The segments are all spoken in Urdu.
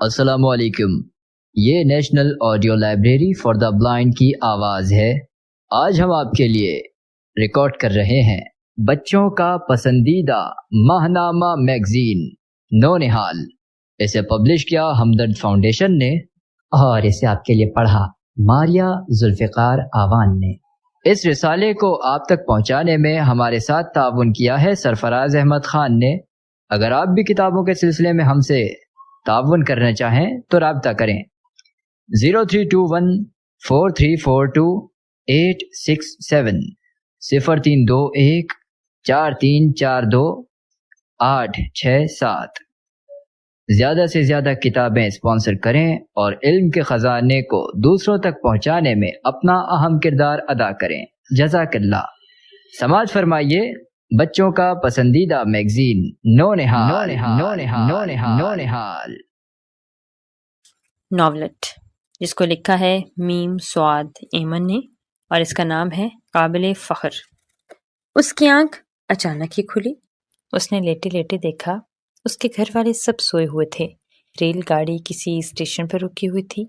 السلام علیکم. یہ national audio library for the blind کی آواز ہے. آج ہم آپ کے لیے ریکارڈ کر رہے ہیں بچوں کا پسندیدہ ماہنامہ میگزین نونہال. اسے پبلش کیا ہمدرد فاؤنڈیشن نے اور اسے آپ کے لیے پڑھا ماریہ ذوالفقار آوان نے. اس رسالے کو آپ تک پہنچانے میں ہمارے ساتھ تعاون کیا ہے سرفراز احمد خان نے. اگر آپ بھی کتابوں کے سلسلے میں ہم سے تعاون کرنا چاہیں تو رابطہ کریں 03214342 867 03214342 زیادہ سے زیادہ کتابیں اسپانسر کریں اور علم کے خزانے کو دوسروں تک پہنچانے میں اپنا اہم کردار ادا کریں. جزاک اللہ. سماعت فرمائیے بچوں کا پسندیدہ میگزین نونہال. ناولٹ جس کو لکھا ہے میم سعاد ایمن نے اور اس کا نام ہے قابل فخر. اس کی آنکھ اچانک ہی کھلی. اس نے لیٹے لیٹے دیکھا اس کے گھر والے سب سوئے ہوئے تھے. ریل گاڑی کسی اسٹیشن پر رکی ہوئی تھی.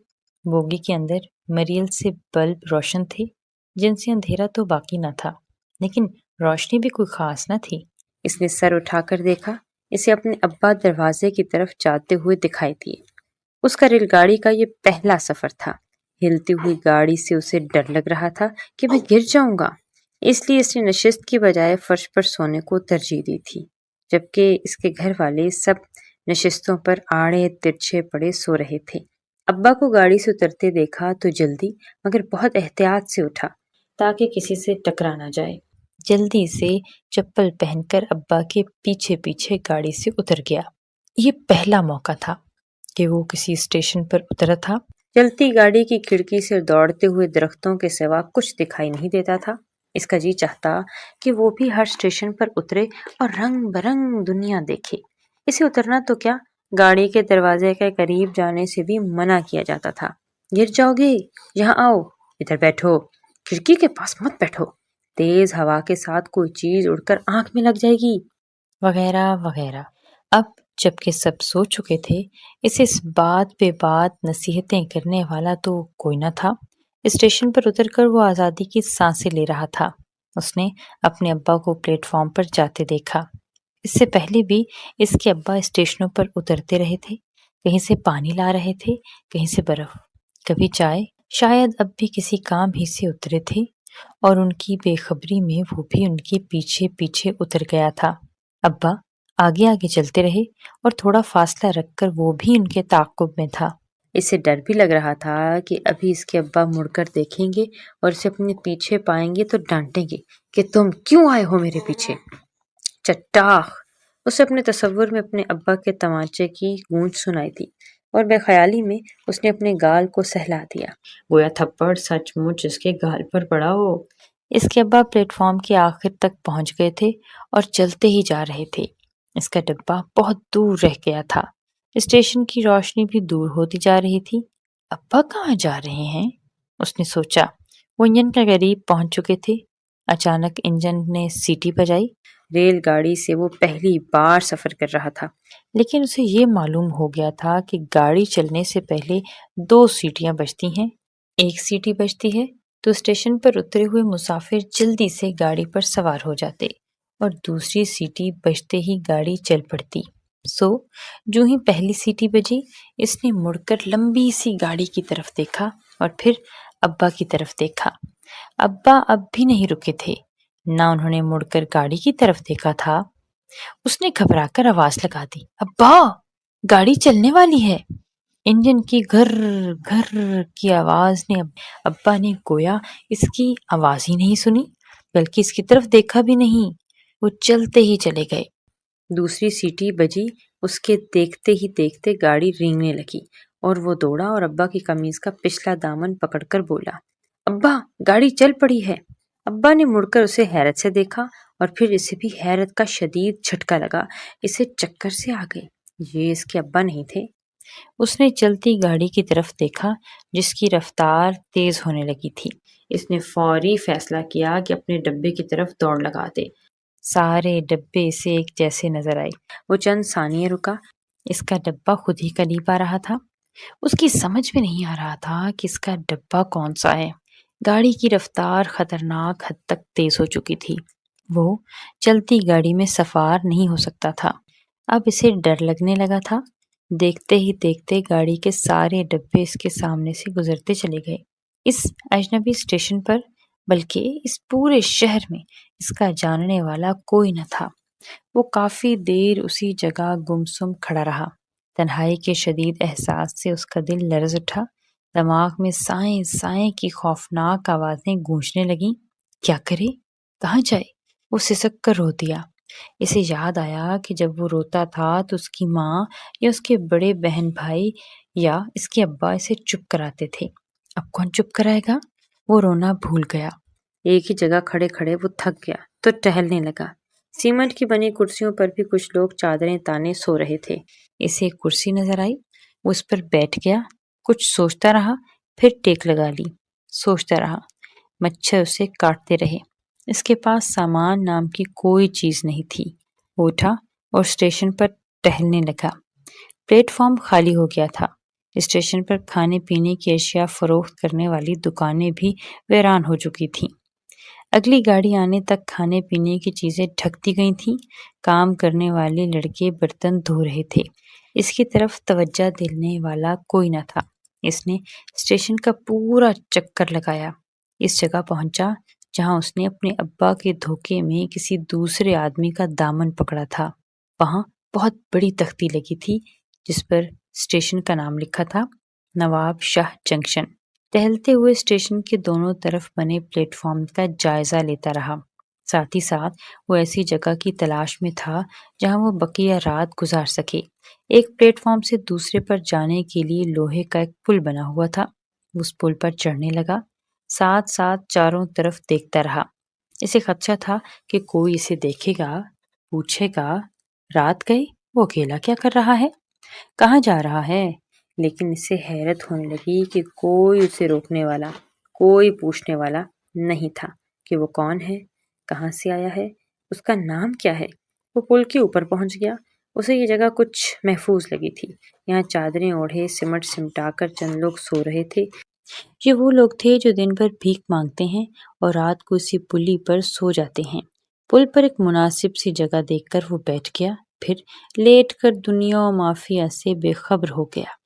بوگی کے اندر مریل سے بلب روشن تھے جن سے اندھیرا تو باقی نہ تھا لیکن روشنی بھی کوئی خاص نہ تھی. اس نے سر اٹھا کر دیکھا. اسے اپنے ابا دروازے کی طرف جاتے ہوئے دکھائی دیے. اس کا ریل گاڑی کا یہ پہلا سفر تھا. ہلتی ہوئی گاڑی سے اسے ڈر لگ رہا تھا کہ میں گر جاؤں گا. اس لیے اس نے نشست کی بجائے فرش پر سونے کو ترجیح دی تھی جبکہ اس کے گھر والے سب نشستوں پر آڑے ترچھے پڑے سو رہے تھے. ابا کو گاڑی سے اترتے دیکھا تو جلدی مگر بہت احتیاط سے اٹھا تاکہ کسی سے ٹکرا نہ جائے. جلدی سے چپل پہن کر ابا کے پیچھے پیچھے گاڑی سے اتر گیا. یہ پہلا موقع تھا کہ وہ کسی اسٹیشن پر اترا تھا. چلتی گاڑی کی کھڑکی سے دوڑتے ہوئے درختوں کے سوا کچھ دکھائی نہیں دیتا تھا. اس کا جی چاہتا کہ وہ بھی ہر اسٹیشن پر اترے اور رنگ برنگ دنیا دیکھے. اسے اترنا تو کیا گاڑی کے دروازے کے قریب جانے سے بھی منع کیا جاتا تھا. گر جاؤ گے، یہاں آؤ، ادھر بیٹھو، کھڑکی کے پاس مت بیٹھو، تیز ہوا کے ساتھ کوئی چیز اڑ کر آنکھ میں لگ جائے گی، وغیرہ وغیرہ. اب جبکہ سب سو چکے تھے اسے اس بات پہ بات نصیحتیں کرنے والا تو کوئی نہ تھا. اسٹیشن پر اتر کر وہ آزادی کی سانسیں لے رہا تھا. اس نے اپنے ابا کو پلیٹ فارم پر جاتے دیکھا. اس سے پہلے بھی اس کے ابا اسٹیشنوں پر اترتے رہے تھے. کہیں سے پانی لا رہے تھے، کہیں سے برف، کبھی چائے. شاید اب بھی کسی کام ہی سے اترے تھے اور ان کی بے خبری میں وہ بھی ان کے پیچھے پیچھے اتر گیا تھا. ابا آگے آگے چلتے رہے اور تھوڑا فاصلہ رکھ کر وہ بھی ان کے تعاقب میں تھا. اسے ڈر بھی لگ رہا تھا کہ ابھی اس کے ابا مڑ کر دیکھیں گے اور اسے اپنے پیچھے پائیں گے تو ڈانٹیں گے کہ تم کیوں آئے ہو میرے پیچھے. چٹاخ. اسے اپنے تصور میں اپنے ابا کے تمانچے کی گونج سنائی دی اور بے خیالی میں اس نے اپنے گال کو سہلا دیا گویا تھپڑ سچ مچ اس کے گال پر پڑا ہو. اس کے ابا پلیٹ فارم کے آخر تک پہنچ گئے تھے اور چلتے ہی جا رہے تھے. اس کا ڈبہ بہت دور رہ گیا تھا. اسٹیشن کی روشنی بھی دور ہوتی جا رہی تھی. ابا کہاں جا رہے ہیں؟ اس نے سوچا. وہ انجن کے قریب پہنچ چکے تھے. اچانک انجن نے سیٹی بجائی. ریل گاڑی سے وہ پہلی بار سفر کر رہا تھا لیکن اسے یہ معلوم ہو گیا تھا کہ گاڑی چلنے سے پہلے 2 سیٹیاں بجتی ہیں. ایک سیٹی بجتی ہے تو اسٹیشن پر اترے ہوئے مسافر جلدی سے گاڑی پر سوار ہو جاتے اور دوسری سیٹی بجتے ہی گاڑی چل پڑتی. جو ہی پہلی سیٹی بجی اس نے مڑ کر لمبی سی گاڑی کی طرف دیکھا اور پھر ابا کی طرف دیکھا. ابا اب بھی نہیں رکے تھے، نہ انہوں نے مڑ کر گاڑی کی طرف دیکھا تھا. اس نے گھبرا کر آواز لگا دی، ابا گاڑی چلنے والی ہے. انجن کی گھر گھر کی آواز نے ابا نے گویا اس کی آواز ہی نہیں سنی بلکہ اس کی طرف دیکھا بھی نہیں. وہ چلتے ہی چلے گئے. دوسری سیٹی بجی. اس کے دیکھتے ہی دیکھتے گاڑی رینگنے لگی اور وہ دوڑا اور ابا کی قمیض کا پچھلا دامن پکڑ کر بولا، ابا گاڑی چل پڑی ہے. ابا نے مڑ کر اسے حیرت سے دیکھا اور پھر اسے بھی حیرت کا شدید جھٹکا لگا. اسے چکر سے آ گئے. یہ اس کے ابا نہیں تھے. اس نے چلتی گاڑی کی طرف دیکھا جس کی رفتار تیز ہونے لگی تھی. اس نے فوری فیصلہ کیا کہ اپنے ڈبے کی طرف دوڑ لگا دے. سارے ڈبے اسے ایک جیسے نظر آئے. وہ چند ثانیے رکا اس کا ڈبہ خود ہی قریب آ رہا تھا۔ اس کی سمجھ میں نہیں آ رہا تھا کہ اس کا ڈبہ کون سا ہے۔ گاڑی کی رفتار خطرناک حد تک تیز ہو چکی تھی۔ وہ چلتی گاڑی میں سوار نہیں ہو سکتا تھا۔ اب اسے ڈر لگنے لگا تھا۔ دیکھتے ہی دیکھتے گاڑی کے سارے ڈبے اس کے سامنے سے گزرتے چلے گئے۔ اس اجنبی اسٹیشن پر، بلکہ اس پورے شہر میں اس کا جاننے والا کوئی نہ تھا۔ وہ کافی دیر اسی جگہ گمسم کھڑا رہا۔ تنہائی کے شدید احساس سے اس کا دل لرز اٹھا۔ دماغ میں سائیں سائیں کی خوفناک آوازیں گونجنے لگیں۔ کیا کرے؟ کہاں جائے؟ وہ سسک کر رو دیا۔ اسے یاد آیا کہ جب وہ روتا تھا تو اس کی ماں یا اس کے بڑے بہن بھائی یا اس کے ابا اسے چپ کراتے تھے۔ اب کون چپ کرائے گا؟ وہ رونا بھول گیا۔ ایک ہی جگہ کھڑے کھڑے وہ تھک گیا تو ٹہلنے لگا۔ سیمنٹ کی بنی کرسیوں پر بھی کچھ لوگ چادریں تانے سو رہے تھے۔ اسے ایک کرسی نظر آئی۔ وہ اس پر بیٹھ گیا۔ کچھ سوچتا رہا، پھر ٹیک لگا لی۔ سوچتا رہا۔ مچھر اسے کاٹتے رہے۔ اس کے پاس سامان نام کی کوئی چیز نہیں تھی۔ وہ اٹھا اور اسٹیشن پر ٹہلنے لگا۔ پلیٹ فارم خالی ہو گیا تھا۔ اسٹیشن پر کھانے پینے کی اشیاء فروخت کرنے والی دکانیں بھی ویران ہو چکی تھیں۔ اگلی گاڑی آنے تک کھانے پینے کی چیزیں ڈھکتی گئی تھیں۔ کام کرنے والے لڑکے برتن دھو رہے تھے۔ اس کی طرف توجہ دینے والا کوئی نہ تھا۔ اس نے اسٹیشن کا پورا چکر لگایا۔ اس جگہ پہنچا جہاں اس نے اپنے ابا کے دھوکے میں کسی دوسرے آدمی کا دامن پکڑا تھا۔ وہاں بہت بڑی تختی لگی تھی جس پر اسٹیشن کا نام لکھا تھا، نواب شاہ جنکشن۔ ٹہلتے ہوئے اسٹیشن کے دونوں طرف بنے پلیٹ فارم کا جائزہ لیتا رہا۔ ساتھ ہی ساتھ وہ ایسی جگہ کی تلاش میں تھا جہاں وہ بقیہ رات گزار سکے۔ ایک پلیٹ فارم سے دوسرے پر جانے کے لیے لوہے کا ایک پل بنا ہوا تھا۔ وہ اس پل پر چڑھنے لگا۔ ساتھ ساتھ چاروں طرف دیکھتا رہا۔ اسے خدشہ تھا کہ کوئی اسے دیکھے گا، پوچھے گا، رات گئے وہ اکیلا کیا کر رہا ہے، کہاں جا رہا ہے؟ لیکن اسے حیرت ہونے لگی کہ کوئی اسے روکنے والا، کوئی پوچھنے والا نہیں تھا کہ وہ کون ہے، کہاں سے آیا ہے، اس کا نام کیا ہے۔ وہ پل کے اوپر پہنچ گیا۔ اسے یہ جگہ کچھ محفوظ لگی تھی۔ یہاں چادریں اوڑھے سمٹ سمٹا کر چند لوگ سو رہے تھے۔ یہ وہ لوگ تھے جو دن بھر بھیک مانگتے ہیں اور رات کو اسی پلی پر سو جاتے ہیں۔ پل پر ایک مناسب سی جگہ دیکھ کر وہ بیٹھ گیا، پھر لیٹ کر دنیا و مافیہ سے بے خبر ہو گیا۔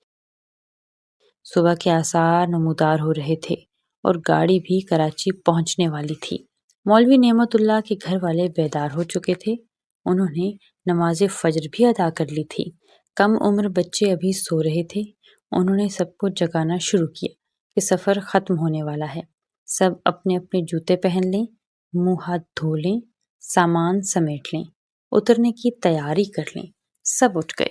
صبح کے آثار نمودار ہو رہے تھے اور گاڑی بھی کراچی پہنچنے والی تھی۔ مولوی نعمت اللہ کے گھر والے بیدار ہو چکے تھے۔ انہوں نے نماز فجر بھی ادا کر لی تھی۔ کم عمر بچے ابھی سو رہے تھے۔ انہوں نے سب کو جگانا شروع کیا کہ سفر ختم ہونے والا ہے۔ سب اپنے اپنے جوتے پہن لیں، منہ ہاتھ دھو لیں، سامان سمیٹ لیں، اترنے کی تیاری کر لیں۔ سب اٹھ گئے۔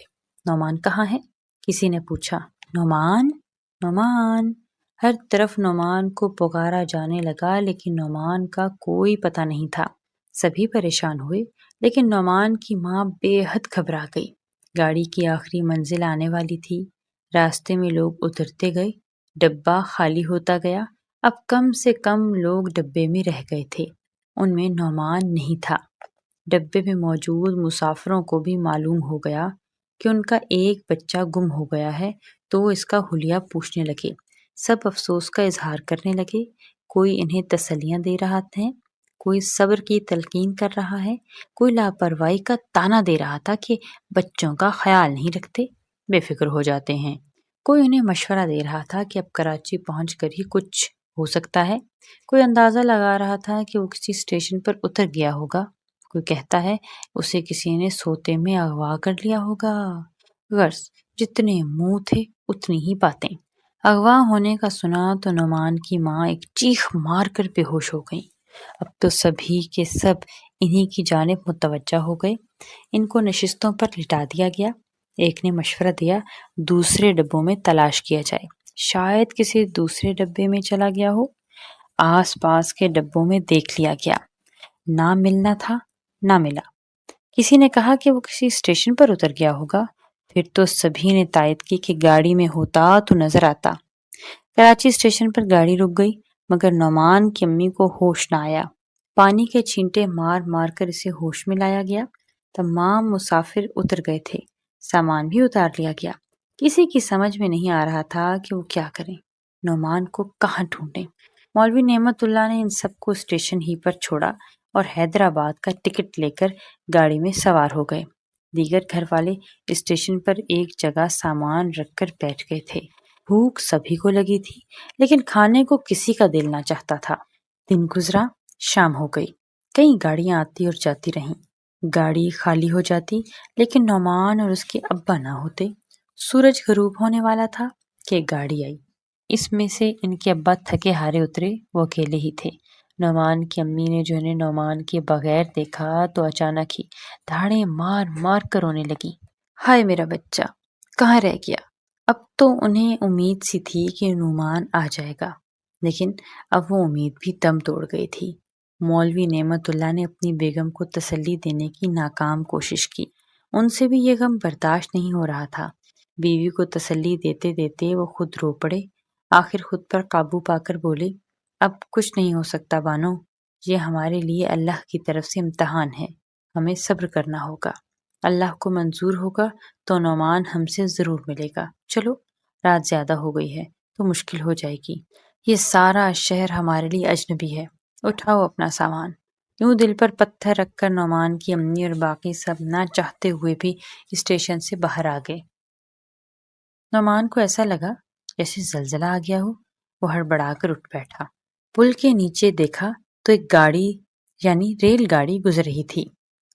نعمان کہاں ہے؟ کسی نے پوچھا۔ نعمان، نعمان۔ ہر طرف نعمان کو پکارا جانے لگا لیکن نعمان کا کوئی پتہ نہیں تھا۔ سبھی پریشان ہوئے لیکن نعمان کی ماں بے حد گھبرا گئی۔ گاڑی کی آخری منزل آنے والی تھی۔ راستے میں لوگ اترتے گئے، ڈبہ خالی ہوتا گیا۔ اب کم سے کم لوگ ڈبے میں رہ گئے تھے۔ ان میں نعمان نہیں تھا۔ ڈبے میں موجود مسافروں کو بھی معلوم ہو گیا کہ ان کا ایک بچہ گم ہو گیا ہے تو وہ اس کا حلیہ پوچھنے لگے۔ سب افسوس کا اظہار کرنے لگے۔ کوئی انہیں تسلیاں دے رہا ہے، کوئی صبر کی تلقین کر رہا ہے، کوئی لاپرواہی کا طعنہ دے رہا تھا کہ بچوں کا خیال نہیں رکھتے، بے فکر ہو جاتے ہیں۔ کوئی انہیں مشورہ دے رہا تھا کہ اب کراچی پہنچ کر ہی کچھ ہو سکتا ہے۔ کوئی اندازہ لگا رہا تھا کہ وہ کسی اسٹیشن پر اتر گیا ہوگا۔ کوئی کہتا ہے اسے کسی نے سوتے میں اغوا کر لیا ہوگا۔ غرض جتنے منہ تھے اتنی ہی باتیں۔ اغوا ہونے کا سنا تو نعمان کی ماں ایک چیخ مار کر بے ہوش ہو گئی۔ اب تو سبھی کے سب انہی کی جانب متوجہ ہو گئے۔ ان کو نشستوں پر لٹا دیا گیا۔ ایک نے مشورہ دیا دوسرے ڈبوں میں تلاش کیا جائے، شاید کسی دوسرے ڈبے میں چلا گیا ہو۔ آس پاس کے ڈبوں میں دیکھ لیا گیا، نہ ملنا تھا، نہ ملا۔ کسی نے کہا کہ وہ کسی اسٹیشن پر اتر گیا ہوگا۔ پھر تو سبھی نے تائید کی کہ گاڑی میں ہوتا تو نظر آتا۔ کراچی اسٹیشن پر گاڑی رک گئی مگر نعمان کی امی کو ہوش نہ آیا۔ پانی کے چھینٹے مار مار کر اسے ہوش میں لایا گیا۔ تمام مسافر اتر گئے تھے۔ سامان بھی اتار لیا گیا۔ کسی کی سمجھ میں نہیں آ رہا تھا کہ وہ کیا کریں، نعمان کو کہاں ڈھونڈیں۔ مولوی نعمت اللہ نے ان سب کو اسٹیشن ہی پر چھوڑا اور حیدرآباد کا ٹکٹ لے کر گاڑی میں سوار ہو گئے۔ دیگر گھر والے اسٹیشن پر ایک جگہ سامان رکھ کر بیٹھ گئے تھے۔ بھوک سبھی کو لگی تھی، لیکن کھانے کو کسی کا دل نہ چاہتا تھا۔ دن گزرا، شام ہو گئی، کئی گاڑیاں آتی اور جاتی رہیں۔ گاڑی خالی ہو جاتی، لیکن نعمان اور اس کے ابا نہ ہوتے۔ سورج غروب ہونے والا تھا کہ گاڑی آئی۔ اس میں سے ان کے ابا تھکے ہارے اترے، وہ اکیلے ہی تھے۔ نعمان کی امی نے جو انہیں نعمان کے بغیر دیکھا تو اچانک ہی دھاڑیں مار مار کر رونے لگی۔ ہائے میرا بچہ کہاں رہ گیا؟ اب تو انہیں امید سی تھی کہ نعمان آ جائے گا، لیکن اب وہ امید بھی دم توڑ گئی تھی۔ مولوی نعمت اللہ نے اپنی بیگم کو تسلی دینے کی ناکام کوشش کی۔ ان سے بھی یہ غم برداشت نہیں ہو رہا تھا۔ بیوی کو تسلی دیتے دیتے وہ خود رو پڑے۔ آخر خود پر قابو پا کر بولے، اب کچھ نہیں ہو سکتا بانو، یہ ہمارے لیے اللہ کی طرف سے امتحان ہے، ہمیں صبر کرنا ہوگا۔ اللہ کو منظور ہوگا تو نعمان ہم سے ضرور ملے گا۔ چلو، رات زیادہ ہو گئی ہے تو مشکل ہو جائے گی، یہ سارا شہر ہمارے لیے اجنبی ہے، اٹھاؤ اپنا سامان۔ یوں دل پر پتھر رکھ کر نعمان کی امی اور باقی سب نہ چاہتے ہوئے بھی اسٹیشن سے باہر آ گئے۔ نعمان کو ایسا لگا جیسے زلزلہ آ گیا ہو۔ وہ ہڑبڑا کر اٹھ بیٹھا، پل کے نیچے دیکھا تو ایک گاڑی یعنی ریل گاڑی گزر رہی تھی۔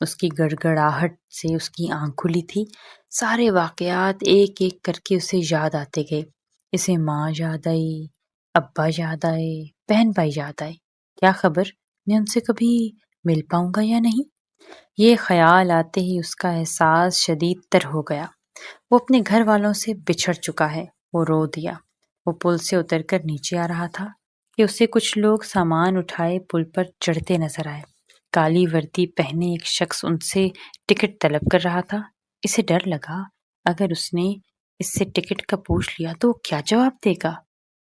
اس کی گڑگڑاہٹ سے اس کی آنکھ کھلی تھی۔ سارے واقعات ایک ایک کر کے اسے یاد آتے گئے۔ اسے ماں یاد آئی، ابا یاد آئے، بہن بھائی یاد آئے۔ کیا خبر میں ان سے کبھی مل پاؤں گا یا نہیں؟ یہ خیال آتے ہی اس کا احساس شدید تر ہو گیا۔ وہ اپنے گھر والوں سے بچھڑ چکا ہے۔ وہ رو دیا۔ وہ پل سے اتر کر نیچے آ رہا تھا کہ اسے کچھ لوگ سامان اٹھائے پل پر چڑھتے نظر آئے۔ کالی وردی پہنے ایک شخص ان سے ٹکٹ طلب کر رہا تھا۔ اسے ڈر لگا اگر اس نے اس سے ٹکٹ کا پوچھ لیا تو کیا جواب دے گا۔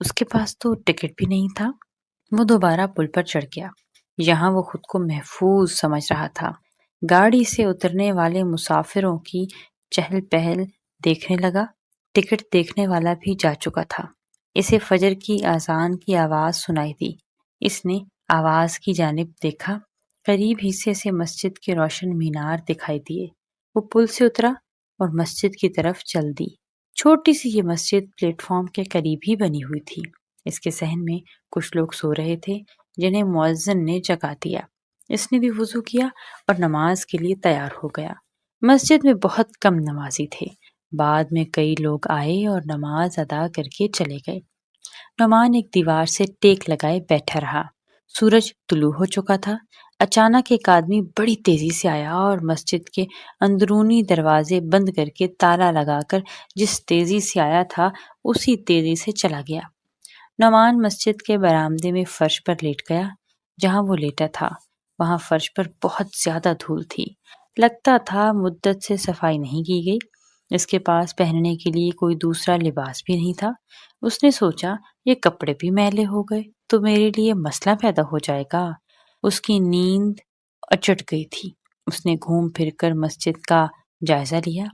اس کے پاس تو ٹکٹ بھی نہیں تھا۔ وہ دوبارہ پل پر چڑھ گیا۔ یہاں وہ خود کو محفوظ سمجھ رہا تھا۔ گاڑی سے اترنے والے مسافروں کی چہل پہل دیکھنے لگا۔ ٹکٹ دیکھنے والا بھی جا چکا تھا۔ اسے فجر کی اذان کی آواز سنائی دی۔ اس نے آواز کی جانب دیکھا۔ قریب ہی سے مسجد کے روشن مینار دکھائی دیے۔ وہ پل سے اترا اور مسجد کی طرف چل دی۔ چھوٹی سی یہ مسجد پلیٹ فارم کے قریب ہی بنی ہوئی تھی۔ اس کے صحن میں کچھ لوگ سو رہے تھے جنہیں مؤذن نے جگا دیا۔ اس نے بھی وضو کیا اور نماز کے لیے تیار ہو گیا۔ مسجد میں بہت کم نمازی تھے۔ بعد میں کئی لوگ آئے اور نماز ادا کر کے چلے گئے۔ نعمان ایک دیوار سے ٹیک لگائے بیٹھا رہا۔ سورج طلوع ہو چکا تھا۔ اچانک ایک آدمی بڑی تیزی سے آیا اور مسجد کے اندرونی دروازے بند کر کے تالا لگا کر جس تیزی سے آیا تھا اسی تیزی سے چلا گیا۔ نعمان مسجد کے برآمدے میں فرش پر لیٹ گیا۔ جہاں وہ لیٹا تھا وہاں فرش پر بہت زیادہ دھول تھی۔ لگتا تھا مدت سے صفائی نہیں کی گئی۔ اس کے پاس پہننے کے لیے کوئی دوسرا لباس بھی نہیں تھا۔ اس نے سوچا یہ کپڑے بھی میلے ہو گئے تو میرے لیے مسئلہ پیدا ہو جائے گا۔ اس کی نیند اچٹ گئی تھی۔ اس نے گھوم پھر کر مسجد کا جائزہ لیا۔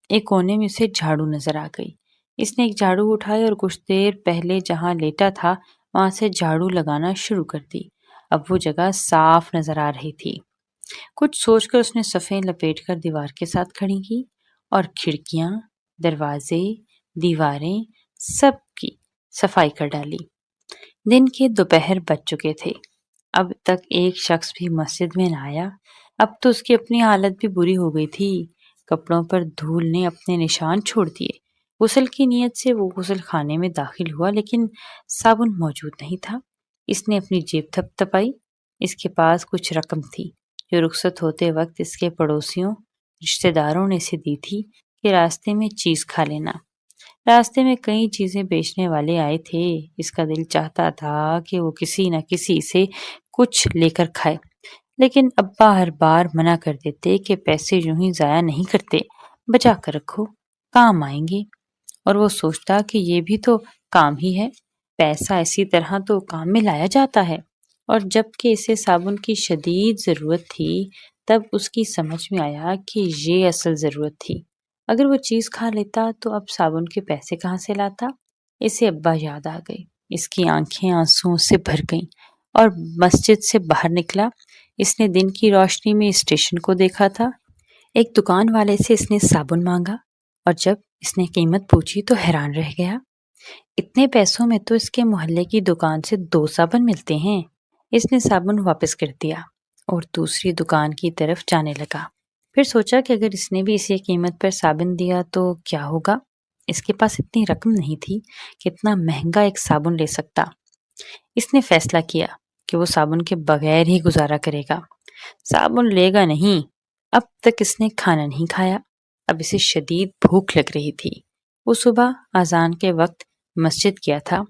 ایک کونے میں اسے جھاڑو نظر آ گئی۔ اس نے ایک جھاڑو اٹھائی اور کچھ دیر پہلے جہاں لیٹا تھا وہاں سے جھاڑو لگانا شروع کر دی۔ اب وہ جگہ صاف نظر آ رہی تھی۔ کچھ سوچ کر اس نے صفیں لپیٹ کر دیوار کے ساتھ کھڑی کی اور کھڑکیاں، دروازے، دیواریں سب کی صفائی کر ڈالی۔ دن کے دوپہر بج چکے تھے۔ اب تک ایک شخص بھی مسجد میں نہ آیا۔ اب تو اس کی اپنی حالت بھی بری ہو گئی تھی۔ کپڑوں پر دھول نے اپنے نشان چھوڑ دیے۔ غسل کی نیت سے وہ غسل خانے میں داخل ہوا لیکن صابن موجود نہیں تھا۔ اس نے اپنی جیب تھپ تھپائی۔ اس کے پاس کچھ رقم تھی جو رخصت ہوتے وقت اس کے پڑوسیوں رشتہ داروں نے اسے دی تھی کہ راستے میں چیز کھا لینا۔ راستے میں کئی چیزیں بیچنے والے آئے تھے۔ اس کا دل چاہتا تھا کہ وہ کسی نہ کسی سے کچھ لے کر کھائے، لیکن ابا ہر بار منع کر دیتے کہ پیسے یوں ہی ضائع نہیں کرتے، بچا کر رکھو، کام آئیں گے۔ اور وہ سوچتا کہ یہ بھی تو کام ہی ہے، پیسہ اسی طرح تو کام میں لایا جاتا ہے۔ اور جب کہ اسے صابن کی شدید ضرورت تھی تب اس کی سمجھ میں آیا کہ یہ اصل ضرورت تھی۔ اگر وہ چیز کھا لیتا تو اب صابن کے پیسے کہاں سے لاتا؟ اسے ابا یاد آ گئی۔ اس کی آنکھیں آنسوؤں سے بھر گئیں اور مسجد سے باہر نکلا۔ اس نے دن کی روشنی میں اسٹیشن کو دیکھا تھا۔ ایک دکان والے سے اس نے صابن مانگا اور جب اس نے قیمت پوچھی تو حیران رہ گیا۔ اتنے پیسوں میں تو اس کے محلے کی دکان سے 2 صابن ملتے ہیں۔ اس نے صابن واپس کر دیا اور دوسری دکان کی طرف جانے لگا۔ پھر سوچا کہ اگر اس نے بھی اسی قیمت پر صابن دیا تو کیا ہوگا؟ اس کے پاس اتنی رقم نہیں تھی کہ اتنا مہنگا ایک صابن لے سکتا۔ اس نے فیصلہ کیا کہ وہ صابن کے بغیر ہی گزارا کرے گا۔ صابن لے گا نہیں۔ اب تک اس نے کھانا نہیں کھایا۔ اب اسے شدید بھوک لگ رہی تھی۔ وہ صبح اذان کے وقت مسجد گیا تھا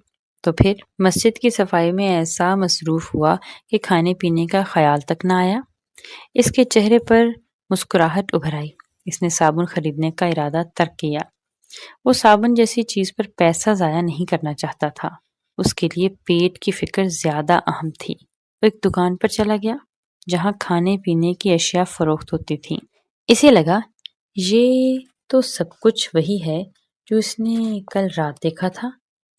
تو پھر مسجد کی صفائی میں ایسا مصروف ہوا کہ کھانے پینے کا خیال تک نہ آیا۔ اس کے چہرے پر مسکراہٹ ابھر آئی۔ اس نے صابن خریدنے کا ارادہ ترک کیا۔ وہ صابن جیسی چیز پر پیسہ ضائع نہیں کرنا چاہتا تھا۔ اس کے لیے پیٹ کی فکر زیادہ اہم تھی۔ وہ ایک دکان پر چلا گیا جہاں کھانے پینے کی اشیاء فروخت ہوتی تھیں۔ اسے لگا یہ تو سب کچھ وہی ہے جو اس نے کل رات دیکھا تھا۔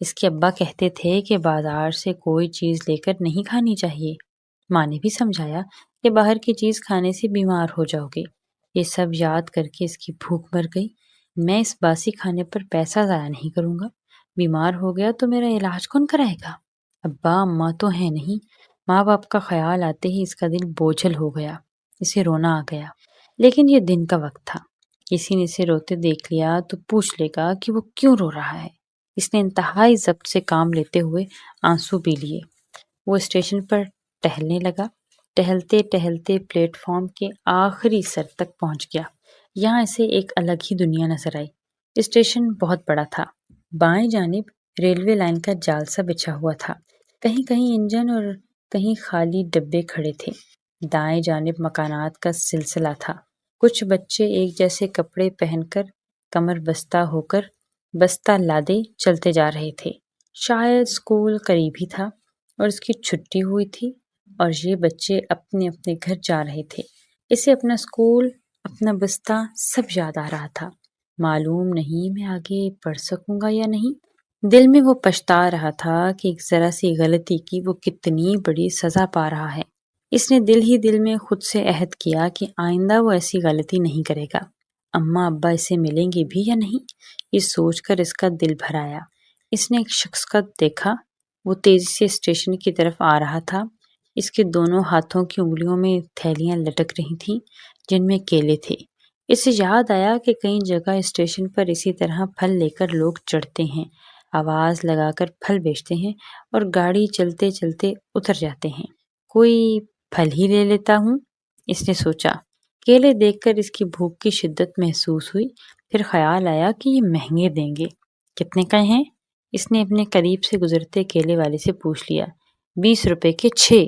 اس کے ابا کہتے تھے کہ بازار سے کوئی چیز لے کر نہیں کھانی چاہیے۔ ماں نے بھی سمجھایا کہ باہر کی چیز کھانے سے بیمار ہو جاؤ گے۔ یہ سب یاد کر کے اس کی بھوک مر گئی۔ میں اس باسی کھانے پر پیسہ ضائع نہیں کروں گا۔ بیمار ہو گیا تو میرا علاج کون کرائے گا؟ ابا اماں تو ہے نہیں۔ ماں باپ کا خیال آتے ہی اس کا دل بوجھل ہو گیا۔ اسے رونا آ گیا۔ لیکن یہ دن کا وقت تھا۔ کسی نے اسے روتے دیکھ لیا تو پوچھ لے گا کہ وہ کیوں رو رہا ہے۔ اس نے انتہائی ضبط سے کام لیتے ہوئے آنسو پی لیے۔ وہ اسٹیشن پر ٹہلنے لگا۔ ٹہلتے ٹہلتے پلیٹ فارم کے آخری سر تک پہنچ گیا۔ یہاں اسے ایک الگ ہی دنیا نظر آئی۔ اسٹیشن بہت بڑا تھا۔ بائیں جانب ریلوے لائن کا جال سا بچھا ہوا تھا۔ کہیں کہیں انجن اور کہیں خالی ڈبے کھڑے تھے۔ دائیں جانب مکانات کا سلسلہ تھا۔ کچھ بچے ایک جیسے کپڑے پہن کر کمر بستہ ہو کر بستہ لادے چلتے جا رہے تھے۔ شاید اسکول قریب ہی تھا اور اس کی چھٹی ہوئی تھی اور یہ بچے اپنے اپنے گھر جا رہے تھے۔ اسے اپنا اسکول، اپنا بستہ سب یاد آ رہا تھا۔ معلوم نہیں میں آگے پڑھ سکوں گا یا نہیں۔ دل میں وہ پچھتا رہا تھا کہ ایک ذرا سی غلطی کی وہ کتنی بڑی سزا پا رہا ہے۔ اس نے دل ہی دل میں خود سے عہد کیا کہ آئندہ وہ ایسی غلطی نہیں کرے گا۔ اماں ابا اسے ملیں گے بھی یا نہیں، یہ سوچ کر اس کا دل بھر آیا۔ اس نے ایک شخص کا دیکھا۔ وہ تیزی سے اسٹیشن کی طرف آ رہا تھا۔ اس کے دونوں ہاتھوں کی انگلیوں میں تھیلیاں لٹک رہی تھیں جن میں کیلے تھے۔ اسے یاد آیا کہ کئی جگہ اسٹیشن پر اسی طرح پھل لے کر لوگ چڑھتے ہیں، آواز لگا کر پھل بیچتے ہیں اور گاڑی چلتے چلتے اتر جاتے ہیں۔ کوئی پھل ہی لے لیتا ہوں، اس نے سوچا۔ کیلے دیکھ کر اس کی بھوک کی شدت محسوس ہوئی۔ پھر خیال آیا کہ یہ مہنگے دیں گے۔ کتنے کا ہیں؟ اس نے اپنے قریب سے گزرتے کیلے والے سے پوچھ لیا۔ 20 روپے کے 6۔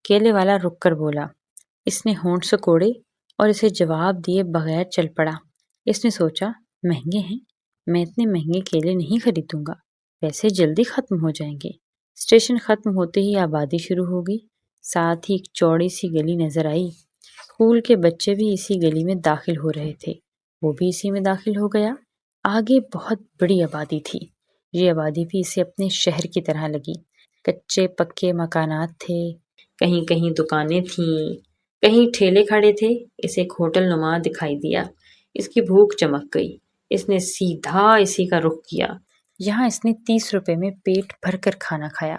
کیلے والا رک کر بولا۔ اس نے ہونٹ سکوڑے اور اسے جواب دیے بغیر چل پڑا۔ اس نے سوچا مہنگے ہیں، میں اتنے مہنگے کیلے نہیں خریدوں گا، پیسے جلدی ختم ہو جائیں گے۔ اسٹیشن ختم ہوتے ہی آبادی شروع ہو گئی۔ ساتھ ہی ایک چوڑی سی گلی نظر آئی۔ اسکول کے بچے بھی اسی گلی میں داخل ہو رہے تھے۔ وہ بھی اسی میں داخل ہو گیا۔ آگے بہت بڑی آبادی تھی۔ یہ آبادی بھی اسے اپنے شہر کی طرح لگی۔ کچے پکے مکانات تھے، کہیں کہیں دکانیں تھیں، کہیں ٹھیلے کھڑے تھے۔ اسے ایک ہوٹل نما دکھائی دیا۔ اس کی بھوک چمک گئی۔ اس نے سیدھا اسی کا رخ کیا۔ یہاں اس نے 30 روپے میں پیٹ بھر کر کھانا کھایا۔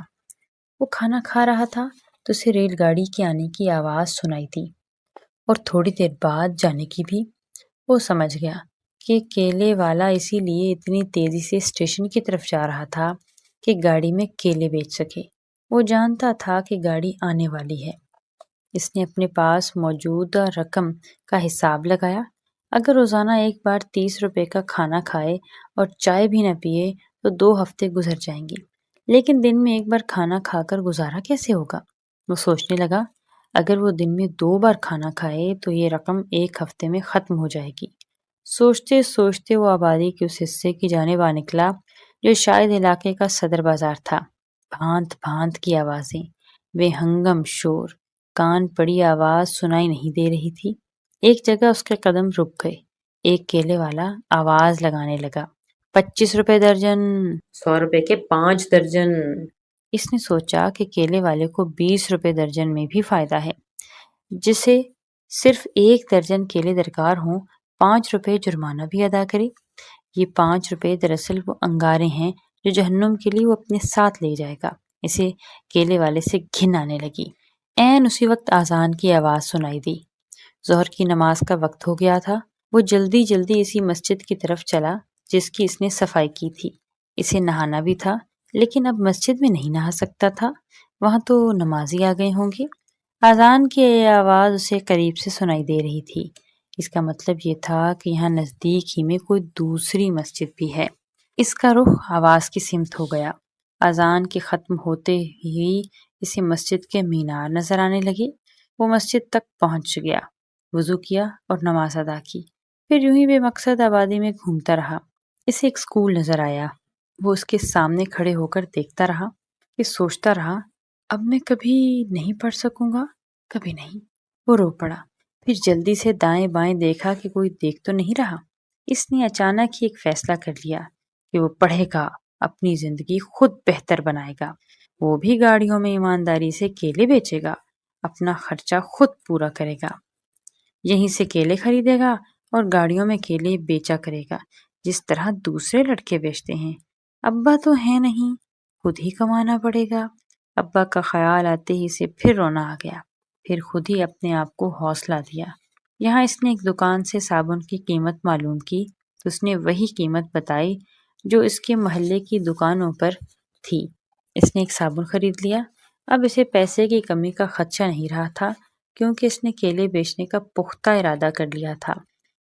وہ کھانا کھا رہا تھا تو اسے ریل گاڑی کے آنے کی آواز سنائی دی اور تھوڑی دیر بعد جانے کی بھی۔ وہ سمجھ گیا کہ کیلے والا اسی لیے اتنی تیزی سے اسٹیشن کی طرف جا رہا تھا کہ گاڑی میں کیلے بیچ سکے۔ وہ جانتا تھا کہ گاڑی آنے والی ہے۔ اس نے اپنے پاس موجود رقم کا حساب لگایا۔ اگر روزانہ ایک بار 30 روپے کا کھانا کھائے اور چائے بھی نہ پیے تو 2 ہفتے گزر جائیں گے۔ لیکن دن میں ایک بار کھانا کھا کر گزارا کیسے ہوگا؟ وہ سوچنے لگا اگر وہ دن میں 2 بار کھانا کھائے تو یہ رقم 1 ہفتے میں ختم ہو جائے گی۔ سوچتے سوچتے وہ آبادی کے اس حصے کی جانب آ نکلا جو شاید علاقے کا صدر بازار تھا۔ بھانت بھانت کی آوازیں، بے ہنگم شور، کان پڑی آواز سنائی نہیں دے رہی تھی۔ ایک جگہ اس کے قدم رک گئے۔ ایک کیلے والا آواز لگانے لگا، 25 روپے درجن، 100 روپے کے 5 درجن۔ اس نے سوچا کہ کیلے والے کو 20 روپے درجن میں بھی فائدہ ہے، جسے صرف 1 درجن کیلے درکار ہوں، 5 روپے جرمانہ بھی ادا کرے۔ یہ 5 روپے دراصل وہ انگارے ہیں جو جہنم کے لیے وہ اپنے ساتھ لے جائے گا۔ اسے کیلے والے سے گھن آنے لگی۔ عین اسی وقت اذان کی آواز سنائی دی۔ ظہر کی نماز کا وقت ہو گیا تھا۔ وہ جلدی جلدی اسی مسجد کی طرف چلا جس کی اس نے صفائی کی تھی۔ اسے نہانا بھی تھا، لیکن اب مسجد میں نہیں نہا سکتا تھا، وہاں تو نمازی آ گئے ہوں گے۔ اذان کی آواز اسے قریب سے سنائی دے رہی تھی۔ اس کا مطلب یہ تھا کہ یہاں نزدیک ہی میں کوئی دوسری مسجد بھی ہے۔ اس کا رخ آواز کی سمت ہو گیا۔ اذان کے ختم ہوتے ہی اسے مسجد کے مینار نظر آنے لگے۔ وہ مسجد تک پہنچ گیا، وضو کیا اور نماز ادا کی، پھر یوں ہی بے مقصد آبادی میں گھومتا رہا۔ اسے ایک اسکول نظر آیا۔ وہ اس کے سامنے کھڑے ہو کر دیکھتا رہا، کہ سوچتا رہا اب میں کبھی نہیں پڑھ سکوں گا، کبھی نہیں۔ وہ رو پڑا، پھر جلدی سے دائیں بائیں دیکھا کہ کوئی دیکھ تو نہیں رہا۔ اس نے اچانک ہی ایک فیصلہ کر لیا کہ وہ پڑھے گا، اپنی زندگی خود بہتر بنائے گا۔ وہ بھی گاڑیوں میں ایمانداری سے کیلے بیچے گا، اپنا خرچہ خود پورا کرے گا، یہیں سے کیلے خریدے گا اور گاڑیوں میں کیلے بیچا کرے گا جس طرح دوسرے لڑکے بیچتے ہیں۔ ابا تو ہے نہیں، خود ہی کمانا پڑے گا۔ ابا کا خیال آتے ہی سے پھر رونا آ گیا، پھر خود ہی اپنے آپ کو حوصلہ دیا۔ یہاں اس نے ایک دکان سے صابن کی قیمت معلوم کی تو اس نے وہی قیمت بتائی جو اس کے محلے کی دکانوں پر تھی۔ اس نے ایک صابن خرید لیا۔ اب اسے پیسے کی کمی کا خدشہ نہیں رہا تھا، کیونکہ اس نے کیلے بیچنے کا پختہ ارادہ کر لیا تھا۔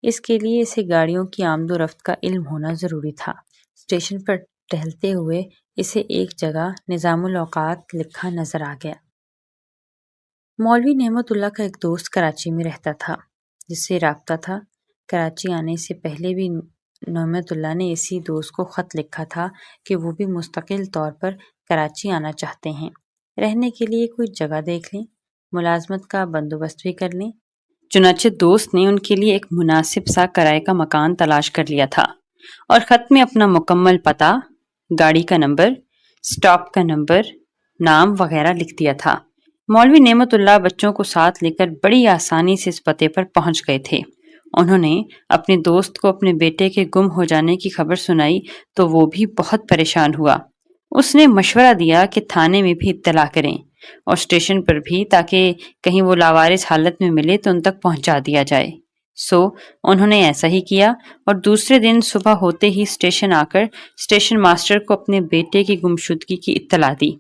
اس کے لیے اسے گاڑیوں کی آمد و رفت کا علم ہونا ضروری تھا۔ اسٹیشن پر ٹہلتے ہوئے اسے ایک جگہ نظام الاوقات لکھا نظر آ گیا۔ مولوی نعمت اللہ کا ایک دوست کراچی میں رہتا تھا، جس سے رابطہ تھا۔ کراچی آنے سے پہلے بھی نعمت اللہ نے اسی دوست کو خط لکھا تھا کہ وہ بھی مستقل طور پر کراچی آنا چاہتے ہیں، رہنے کے لیے کوئی جگہ دیکھ لیں، ملازمت کا بندوبست بھی کر لیں۔ چنانچہ دوست نے ان کے لیے ایک مناسب سا کرائے کا مکان تلاش کر لیا تھا اور خط میں اپنا مکمل پتہ، گاڑی کا نمبر، سٹاپ کا نمبر، نام وغیرہ لکھ دیا تھا۔ مولوی نعمت اللہ بچوں کو ساتھ لے کر بڑی آسانی سے اس پتے پر پہنچ گئے تھے۔ انہوں نے اپنے دوست کو اپنے بیٹے کے گم ہو جانے کی خبر سنائی تو وہ بھی بہت پریشان ہوا۔ اس نے مشورہ دیا کہ تھانے میں بھی اطلاع کریں اور اسٹیشن پر بھی، تاکہ کہیں وہ لاوارث حالت میں ملے تو ان تک پہنچا دیا جائے۔ سو انہوں نے ایسا ہی کیا اور دوسرے دن صبح ہوتے ہی اسٹیشن آ کر اسٹیشن ماسٹر کو اپنے بیٹے کی گمشدگی کی اطلاع دی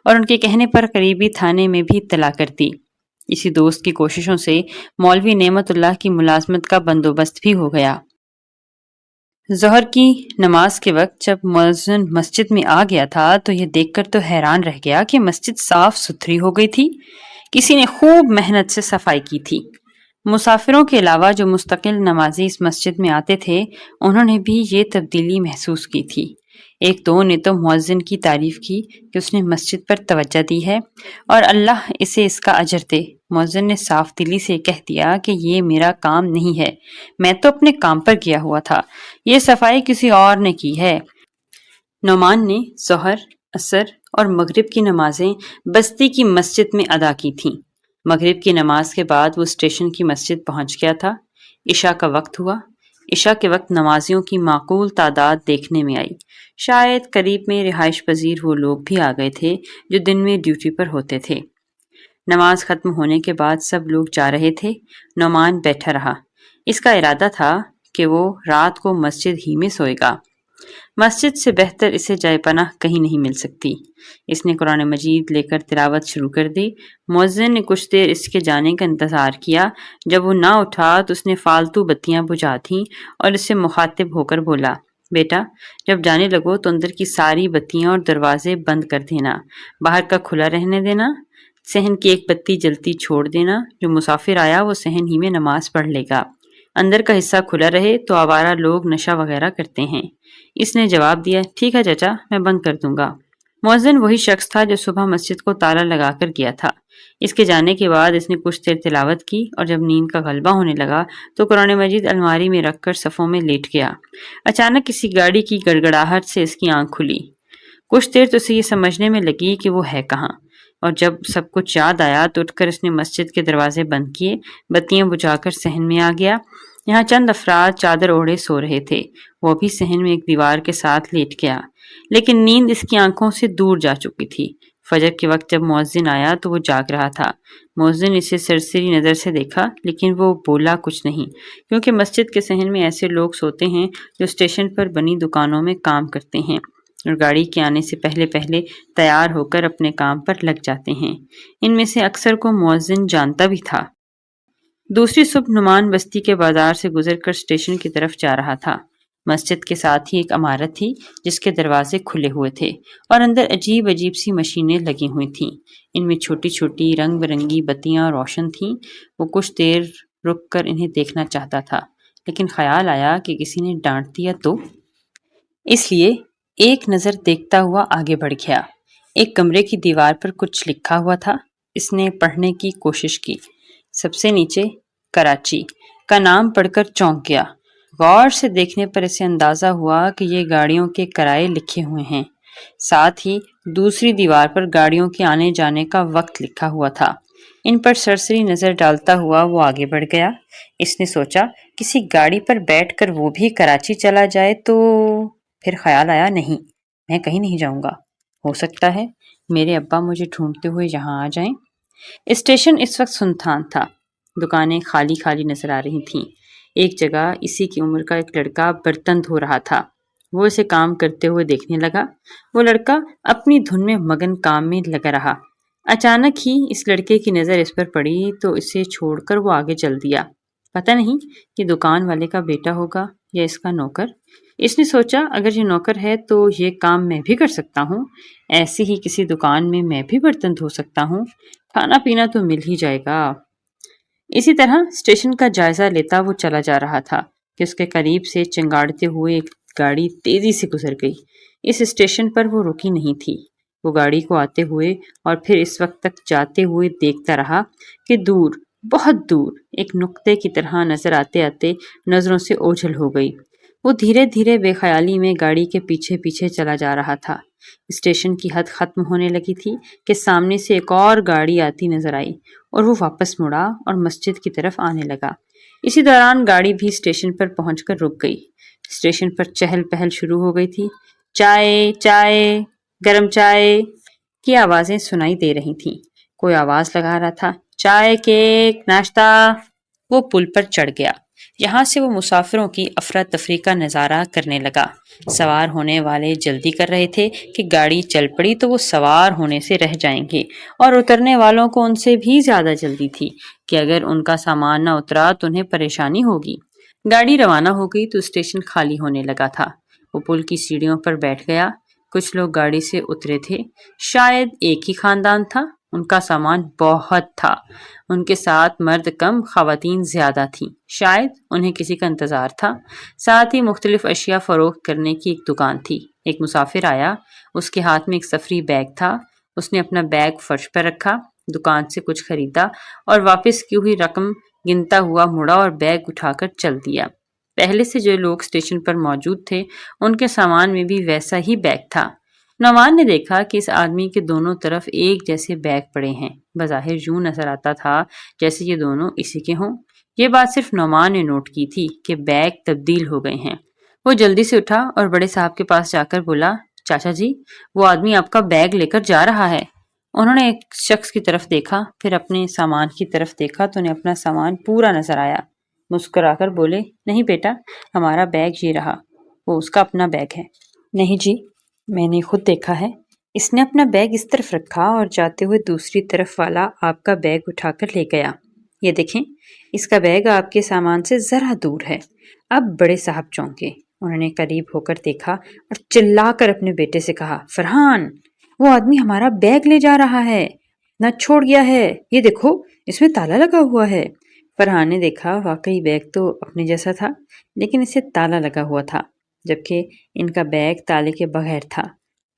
اور ان کے کہنے پر قریبی تھانے میں بھی اطلاع کر دی۔ اسی دوست کی کوششوں سے مولوی نعمت اللہ کی ملازمت کا بندوبست بھی ہو گیا۔ ظہر کی نماز کے وقت جب مؤذن مسجد میں آ گیا تھا تو یہ دیکھ کر تو حیران رہ گیا کہ مسجد صاف ستھری ہو گئی تھی، کسی نے خوب محنت سے صفائی کی تھی۔ مسافروں کے علاوہ جو مستقل نمازی اس مسجد میں آتے تھے، انہوں نے بھی یہ تبدیلی محسوس کی تھی۔ ایک دو نے تو مؤذن کی تعریف کی کہ اس نے مسجد پر توجہ دی ہے اور اللہ اسے اس کا اجر دے۔ مؤذن نے صاف دلی سے کہہ دیا کہ یہ میرا کام نہیں ہے، میں تو اپنے کام پر گیا ہوا تھا، یہ صفائی کسی اور نے کی ہے۔ نعمان نے ظہر، عصر اور مغرب کی نمازیں بستی کی مسجد میں ادا کی تھیں۔ مغرب کی نماز کے بعد وہ اسٹیشن کی مسجد پہنچ گیا تھا۔ عشاء کا وقت ہوا۔ عشاء کے وقت نمازیوں کی معقول تعداد دیکھنے میں آئی۔ شاید قریب میں رہائش پذیر وہ لوگ بھی آ گئے تھے جو دن میں ڈیوٹی پر ہوتے تھے۔ نماز ختم ہونے کے بعد سب لوگ جا رہے تھے، نعمان بیٹھا رہا۔ اس کا ارادہ تھا کہ وہ رات کو مسجد ہی میں سوئے گا۔ مسجد سے بہتر اسے جائے پناہ کہیں نہیں مل سکتی۔ اس نے قرآن مجید لے کر تلاوت شروع کر دی۔ مؤذن نے کچھ دیر اس کے جانے کا انتظار کیا۔ جب وہ نہ اٹھا تو اس نے فالتو بتیاں بجھا دیں اور اس سے مخاطب ہو کر بولا، بیٹا جب جانے لگو تو اندر کی ساری بتیاں اور دروازے بند کر دینا، باہر کا کھلا رہنے دینا، صحن کی ایک بتی جلتی چھوڑ دینا، جو مسافر آیا وہ صحن ہی میں نماز پڑھ لے گا، اندر کا حصہ کھلا رہے تو آوارہ لوگ نشہ وغیرہ کرتے ہیں۔ اس نے جواب دیا، ٹھیک ہے چچا، میں بند کر دوں گا۔ مؤذن وہی شخص تھا جو صبح مسجد کو تالا لگا کر گیا تھا۔ اس کے جانے کے بعد اس نے کچھ دیر تلاوت کی اور جب نیند کا غلبہ ہونے لگا تو قرآن مجید الماری میں رکھ کر صفوں میں لیٹ گیا۔ اچانک کسی گاڑی کی گڑگڑاہٹ سے اس کی آنکھ کھلی۔ کچھ دیر تو اسے یہ سمجھنے میں لگی کہ وہ ہے کہاں، اور جب سب کچھ یاد آیا تو اٹھ کر اس نے مسجد کے دروازے بند کیے، بتیاں بجھا کر صحن میں آ گیا۔ یہاں چند افراد چادر اوڑھے سو رہے تھے، وہ بھی صحن میں ایک دیوار کے ساتھ لیٹ گیا، لیکن نیند اس کی آنکھوں سے دور جا چکی تھی۔ فجر کے وقت جب مؤذن آیا تو وہ جاگ رہا تھا۔ مؤذن اسے سرسری نظر سے دیکھا لیکن وہ بولا کچھ نہیں، کیونکہ مسجد کے صحن میں ایسے لوگ سوتے ہیں جو اسٹیشن پر بنی دکانوں میں کام کرتے ہیں اور گاڑی کے آنے سے پہلے پہلے تیار ہو کر اپنے کام پر لگ جاتے ہیں۔ ان میں سے اکثر کو مؤذن جانتا بھی تھا۔ دوسری صبح نعمان بستی کے بازار سے گزر کر اسٹیشن کی طرف جا رہا تھا۔ مسجد کے ساتھ ہی ایک عمارت تھی جس کے دروازے کھلے ہوئے تھے اور اندر عجیب عجیب سی مشینیں لگی ہوئی تھیں۔ ان میں چھوٹی چھوٹی رنگ برنگی بتیاں روشن تھیں۔ وہ کچھ دیر رک کر انہیں دیکھنا چاہتا تھا، لیکن خیال آیا کہ کسی نے ڈانٹ دیا تو، اس لیے ایک نظر دیکھتا ہوا آگے بڑھ گیا۔ ایک کمرے کی دیوار پر کچھ لکھا ہوا تھا۔ اس نے پڑھنے کی کوشش کی۔ سب سے نیچے کراچی کا نام پڑھ کر چونک گیا۔ غور سے دیکھنے پر اسے اندازہ ہوا کہ یہ گاڑیوں کے کرائے لکھے ہوئے ہیں۔ ساتھ ہی دوسری دیوار پر گاڑیوں کے آنے جانے کا وقت لکھا ہوا تھا۔ ان پر سرسری نظر ڈالتا ہوا وہ آگے بڑھ گیا۔ اس نے سوچا کسی گاڑی پر بیٹھ کر وہ بھی کراچی چلا جائے تو، پھر خیال آیا نہیں، میں کہیں نہیں جاؤں گا، ہو سکتا ہے میرے ابا مجھے ڈھونڈتے ہوئے یہاں آ جائیں۔ اسٹیشن اس وقت سنتان تھا۔ دکانیں خالی خالی نظر آ رہی تھیں۔ ایک جگہ اسی کی عمر کا ایک لڑکا برتن دھو رہا تھا۔ وہ اسے کام کرتے ہوئے دیکھنے لگا۔ وہ لڑکا اپنی دھن میں مگن کام میں لگا رہا۔ اچانک ہی اس لڑکے کی نظر اس پر پڑی تو اسے چھوڑ کر وہ آگے چل دیا۔ پتہ نہیں کہ دکان والے کا بیٹا ہوگا یا اس کا نوکر۔ اس نے سوچا اگر یہ نوکر ہے تو یہ کام میں بھی کر سکتا ہوں، ایسی ہی کسی دکان میں میں بھی برتن دھو سکتا ہوں، کھانا پینا تو مل ہی جائے گا۔ اسی طرح اسٹیشن کا جائزہ لیتا وہ چلا جا رہا تھا کہ اس کے قریب سے چنگاڑتے ہوئے ایک گاڑی تیزی سے گزر گئی۔ اس اسٹیشن پر وہ رکی نہیں تھی۔ وہ گاڑی کو آتے ہوئے اور پھر اس وقت تک جاتے ہوئے دیکھتا رہا کہ دور، بہت دور، ایک نقطے کی طرح نظر آتے آتے نظروں سے اوجھل ہو گئی۔ وہ دھیرے دھیرے بے خیالی میں گاڑی کے پیچھے پیچھے چلا جا رہا تھا۔ اسٹیشن کی حد ختم ہونے لگی تھی کہ سامنے سے ایک اور گاڑی آتی نظر آئی اور وہ واپس مڑا اور مسجد کی طرف آنے لگا۔ اسی دوران گاڑی بھی اسٹیشن پر پہنچ کر رک گئی۔ اسٹیشن پر چہل پہل شروع ہو گئی تھی۔ چائے چائے، گرم چائے کی آوازیں سنائی دے رہی تھیں۔ کوئی آواز لگا رہا تھا، چائے، کیک، ناشتہ۔ وہ پل پر چڑھ گیا۔ یہاں سے وہ مسافروں کی افراتفری کا نظارہ کرنے لگا۔ سوار ہونے والے جلدی کر رہے تھے کہ گاڑی چل پڑی تو وہ سوار ہونے سے رہ جائیں گے، اور اترنے والوں کو ان سے بھی زیادہ جلدی تھی کہ اگر ان کا سامان نہ اترا تو انہیں پریشانی ہوگی۔ گاڑی روانہ ہو گئی تو اسٹیشن خالی ہونے لگا تھا۔ وہ پل کی سیڑھیوں پر بیٹھ گیا۔ کچھ لوگ گاڑی سے اترے تھے، شاید ایک ہی خاندان تھا۔ ان کا سامان بہت تھا۔ ان کے ساتھ مرد کم، خواتین زیادہ تھیں۔ شاید انہیں کسی کا انتظار تھا۔ ساتھ ہی مختلف اشیاء فروخت کرنے کی ایک دکان تھی۔ ایک مسافر آیا، اس کے ہاتھ میں ایک سفری بیگ تھا۔ اس نے اپنا بیگ فرش پر رکھا، دکان سے کچھ خریدا اور واپس کی ہوئی رقم گنتا ہوا مڑا اور بیگ اٹھا کر چل دیا۔ پہلے سے جو لوگ اسٹیشن پر موجود تھے ان کے سامان میں بھی ویسا ہی بیگ تھا۔ نعمان نے دیکھا کہ اس آدمی کے دونوں طرف ایک جیسے بیگ پڑے ہیں۔ بظاہر یوں نظر آتا تھا جیسے یہ دونوں اسی کے ہوں۔ یہ بات صرف نعمان نے نوٹ کی تھی کہ بیگ تبدیل ہو گئے ہیں۔ وہ جلدی سے اٹھا اور بڑے صاحب کے پاس جا کر بولا، چاچا جی، وہ آدمی آپ کا بیگ لے کر جا رہا ہے۔ انہوں نے ایک شخص کی طرف دیکھا، پھر اپنے سامان کی طرف دیکھا تو انہیں اپنا سامان پورا نظر آیا۔ مسکرا کر بولے، نہیں بیٹا، ہمارا بیگ یہ رہا، وہ اس کا اپنا بیگ ہے۔ نہیں جی، میں نے خود دیکھا ہے۔ اس نے اپنا بیگ اس طرف رکھا اور جاتے ہوئے دوسری طرف والا آپ کا بیگ اٹھا کر لے گیا۔ یہ دیکھیں، اس کا بیگ آپ کے سامان سے ذرا دور ہے۔ اب بڑے صاحب چونکے۔ انہوں نے قریب ہو کر دیکھا اور چلا کر اپنے بیٹے سے کہا، فرحان، وہ آدمی ہمارا بیگ لے جا رہا ہے، نہ چھوڑ گیا ہے، یہ دیکھو اس میں تالا لگا ہوا ہے۔ فرحان نے دیکھا واقعی بیگ تو اپنے جیسا تھا، لیکن اسے تالا لگا ہوا تھا، جبکہ ان کا بیگ تالے کے بغیر تھا۔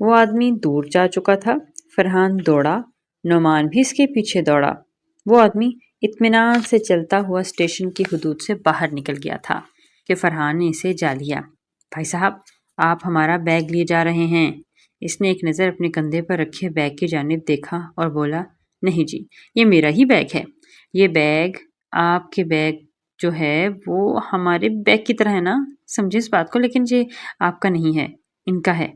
وہ آدمی دور جا چکا تھا۔ فرحان دوڑا، نعمان بھی اس کے پیچھے دوڑا۔ وہ آدمی اطمینان سے چلتا ہوا اسٹیشن کی حدود سے باہر نکل گیا تھا کہ فرحان نے اسے جا لیا۔ بھائی صاحب، آپ ہمارا بیگ لیے جا رہے ہیں؟ اس نے ایک نظر اپنے کندھے پر رکھے بیگ کی جانب دیکھا اور بولا، نہیں جی، یہ میرا ہی بیگ ہے۔ یہ بیگ آپ کے بیگ جو ہے وہ ہمارے بیگ کی طرح ہے نا، سمجھے اس بات کو، لیکن یہ آپ کا نہیں ہے، ان کا ہے،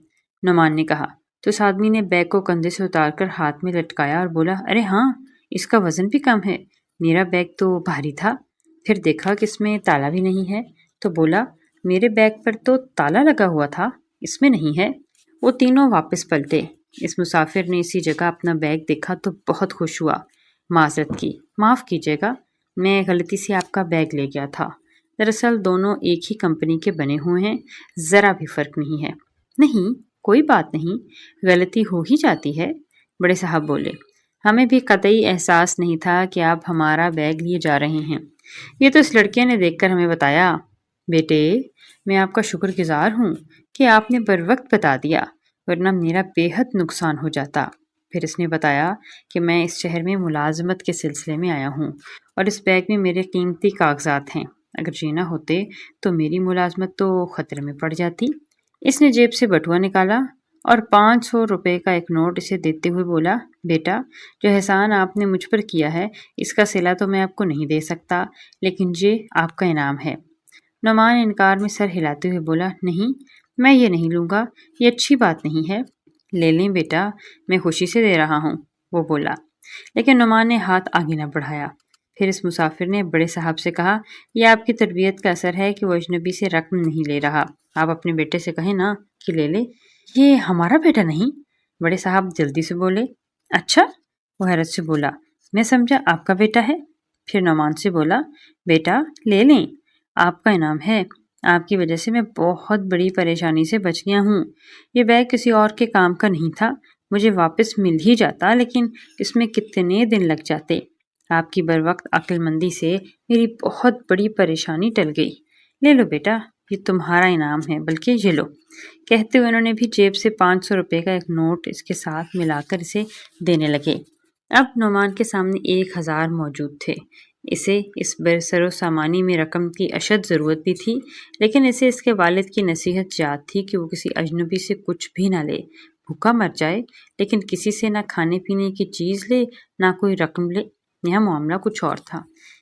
نعمان نے کہا۔ تو اس آدمی نے بیگ کو کندھے سے اتار کر ہاتھ میں لٹکایا اور بولا، ارے ہاں، اس کا وزن بھی کم ہے، میرا بیگ تو بھاری تھا۔ پھر دیکھا کہ اس میں تالا بھی نہیں ہے تو بولا، میرے بیگ پر تو تالا لگا ہوا تھا، اس میں نہیں ہے۔ وہ تینوں واپس پلٹے۔ اس مسافر نے اسی جگہ اپنا بیگ دیکھا تو بہت خوش ہوا۔ معذرت کی، معاف کیجیے گا، میں غلطی سے آپ کا بیگ لے گیا تھا۔ دراصل دونوں ایک ہی کمپنی کے بنے ہوئے ہیں، ذرا بھی فرق نہیں ہے۔ نہیں، کوئی بات نہیں، غلطی ہو ہی جاتی ہے، بڑے صاحب بولے۔ ہمیں بھی قطعی احساس نہیں تھا کہ آپ ہمارا بیگ لیے جا رہے ہیں، یہ تو اس لڑکے نے دیکھ کر ہمیں بتایا۔ بیٹے، میں آپ کا شکر گزار ہوں کہ آپ نے بر وقت بتا دیا، ورنہ میرا بے حد نقصان ہو جاتا۔ پھر اس نے بتایا کہ میں اس شہر میں ملازمت کے سلسلے میں آیا ہوں اور اس بیگ میں میرے قیمتی کاغذات ہیں، اگر یہ نہ ہوتے تو میری ملازمت تو خطرے میں پڑ جاتی۔ اس نے جیب سے بٹوا نکالا اور 500 روپے کا ایک نوٹ اسے دیتے ہوئے بولا، بیٹا، جو احسان آپ نے مجھ پر کیا ہے اس کا صلہ تو میں آپ کو نہیں دے سکتا، لیکن یہ آپ کا انعام ہے۔ نعمان انکار میں سر ہلاتے ہوئے بولا، نہیں، میں یہ نہیں لوں گا، یہ اچھی بات نہیں ہے۔ لے لیں بیٹا، میں خوشی سے دے رہا ہوں، وہ بولا، لیکن نعمان نے ہاتھ آگے نہ بڑھایا۔ پھر اس مسافر نے بڑے صاحب سے کہا، یہ آپ کی تربیت کا اثر ہے کہ وہ اجنبی سے رقم نہیں لے رہا، آپ اپنے بیٹے سے کہیں نا کہ لے لے۔ یہ ہمارا بیٹا نہیں، بڑے صاحب جلدی سے بولے۔ اچھا، وہ حیرت سے بولا، میں سمجھا آپ کا بیٹا ہے۔ پھر نعمان سے بولا، بیٹا لے لیں، آپ کا انعام ہے، آپ کی وجہ سے میں بہت بڑی پریشانی سے بچ گیا ہوں۔ یہ بیگ کسی اور کے کام کا نہیں تھا، مجھے واپس مل ہی جاتا، لیکن اس میں کتنے دن لگ جاتے۔ آپ کی بر وقت عقل مندی سے میری بہت بڑی پریشانی ٹل گئی۔ لے لو بیٹا، یہ تمہارا انعام ہے، بلکہ یہ لو۔ کہتے ہوئے انہوں نے بھی جیب سے 500 روپے کا ایک نوٹ اس کے ساتھ ملا کر اسے دینے لگے۔ اب نعمان کے سامنے 1000 موجود تھے۔ اسے اس برسر و سامانی میں رقم کی اشد ضرورت بھی تھی، لیکن اسے اس کے والد کی نصیحت یاد تھی کہ وہ کسی اجنبی سے کچھ بھی نہ لے، بھوکا مر جائے، لیکن کسی سے نہ کھانے پینے کی چیز لے نہ کوئی رقم لے۔ یہاں معاملہ کچھ اور تھا۔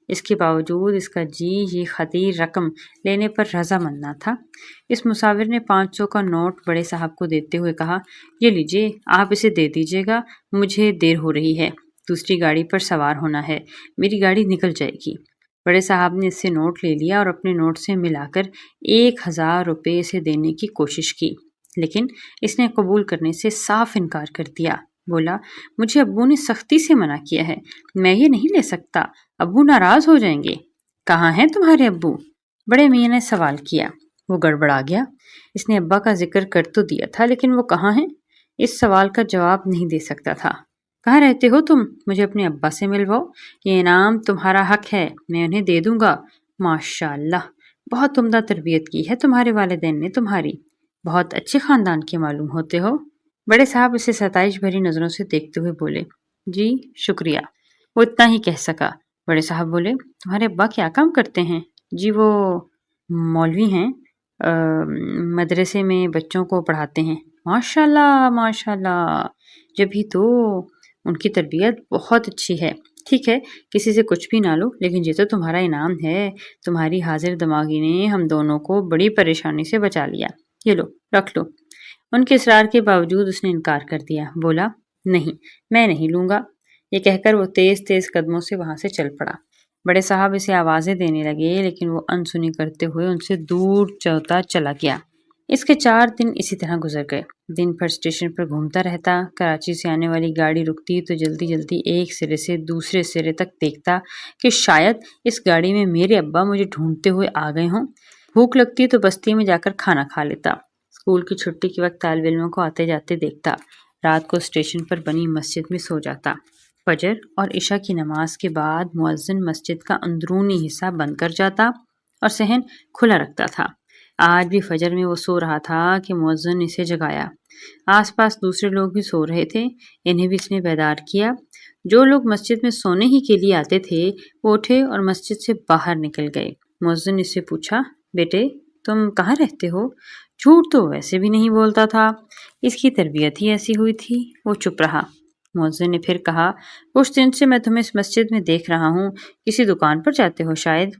اس کے باوجود اس کا جی یہ خطیر رقم لینے پر رضامند نہ تھا۔ اس مسافر نے 500 کا نوٹ بڑے صاحب کو دیتے ہوئے کہا، یہ لیجئے، آپ اسے دے دیجئے گا، مجھے دیر ہو رہی ہے، دوسری گاڑی پر سوار ہونا ہے، میری گاڑی نکل جائے گی۔ بڑے صاحب نے اس سے نوٹ لے لیا اور اپنے نوٹ سے ملا کر 1000 روپے اسے دینے کی کوشش کی، لیکن اس نے قبول کرنے سے صاف انکار کر دیا۔ بولا، مجھے ابو نے سختی سے منع کیا ہے، میں یہ نہیں لے سکتا، ابو ناراض ہو جائیں گے۔ کہاں ہیں تمہارے ابو؟ بڑے میاں نے سوال کیا۔ وہ گڑبڑا گیا۔ اس نے ابا کا ذکر کر تو دیا تھا، لیکن وہ کہاں ہیں؟ اس سوال کا جواب نہیں دے سکتا تھا۔ کہاں رہتے ہو تم؟ مجھے اپنے ابا سے ملواؤ، یہ انعام تمہارا حق ہے، میں انہیں دے دوں گا۔ ماشاءاللہ، بہت عمدہ تربیت کی ہے تمہارے والدین نے تمہاری، بہت اچھے خاندان کے معلوم ہوتے ہو۔ بڑے صاحب اسے ستائش بھری نظروں سے دیکھتے ہوئے بولے، جی شکریہ۔ وہ اتنا ہی کہہ سکا۔ بڑے صاحب بولے، تمہارے ابا کیا کام کرتے ہیں؟ جی وہ مولوی ہیں، مدرسے میں بچوں کو پڑھاتے ہیں۔ ماشاءاللہ ماشاءاللہ، جبھی تو ان کی تربیت بہت اچھی ہے۔ ٹھیک ہے، کسی سے کچھ بھی نہ لو، لیکن یہ تو تمہارا انعام ہے، تمہاری حاضر دماغی نے ہم دونوں کو بڑی پریشانی سے بچا لیا، یہ لو رکھ لو۔ ان کے اصرار کے باوجود اس نے انکار کر دیا۔ بولا، نہیں، میں نہیں لوں گا۔ یہ کہہ کر وہ تیز تیز قدموں سے وہاں سے چل پڑا۔ بڑے صاحب اسے آوازیں دینے لگے، لیکن وہ انسنی کرتے ہوئے ان سے دور چلا گیا۔ اس کے 4 دن اسی طرح گزر گئے۔ دن بھر اسٹیشن پر گھومتا رہتا، کراچی سے آنے والی گاڑی رکتی تو جلدی جلدی ایک سرے سے دوسرے سرے تک دیکھتا کہ شاید اس گاڑی میں میرے ابا مجھے ڈھونڈتے ہوئے آ گئے ہوں۔ بھوک لگتی تو بستی میں جا کر کھانا کھا لیتا۔ اسکول کی چھٹی کے وقت طالب علموں کو آتے جاتے دیکھتا۔ رات کو اسٹیشن پر بنی مسجد میں سو جاتا۔ فجر اور عشاء کی نماز کے بعد مؤذن مسجد کا اندرونی حصہ بند کر جاتا اور صحن کھلا رکھتا تھا۔ آج بھی فجر میں وہ سو رہا تھا کہ مؤذن نے اسے جگایا۔ آس پاس دوسرے لوگ بھی سو رہے تھے، انہیں بھی اس نے بیدار کیا۔ جو لوگ مسجد میں سونے ہی کے لیے آتے تھے وہ اٹھے اور مسجد سے باہر نکل گئے۔ مؤذن نے اس سے پوچھا، بیٹے تم کہاں رہتے ہو؟ جھوٹ تو ویسے بھی نہیں بولتا تھا، اس کی تربیت ہی ایسی ہوئی تھی۔ وہ چپ رہا۔ مؤذن نے پھر کہا، کچھ دن سے میں تمہیں اس مسجد میں دیکھ رہا ہوں، کسی دکان پر جاتے ہو شاید؟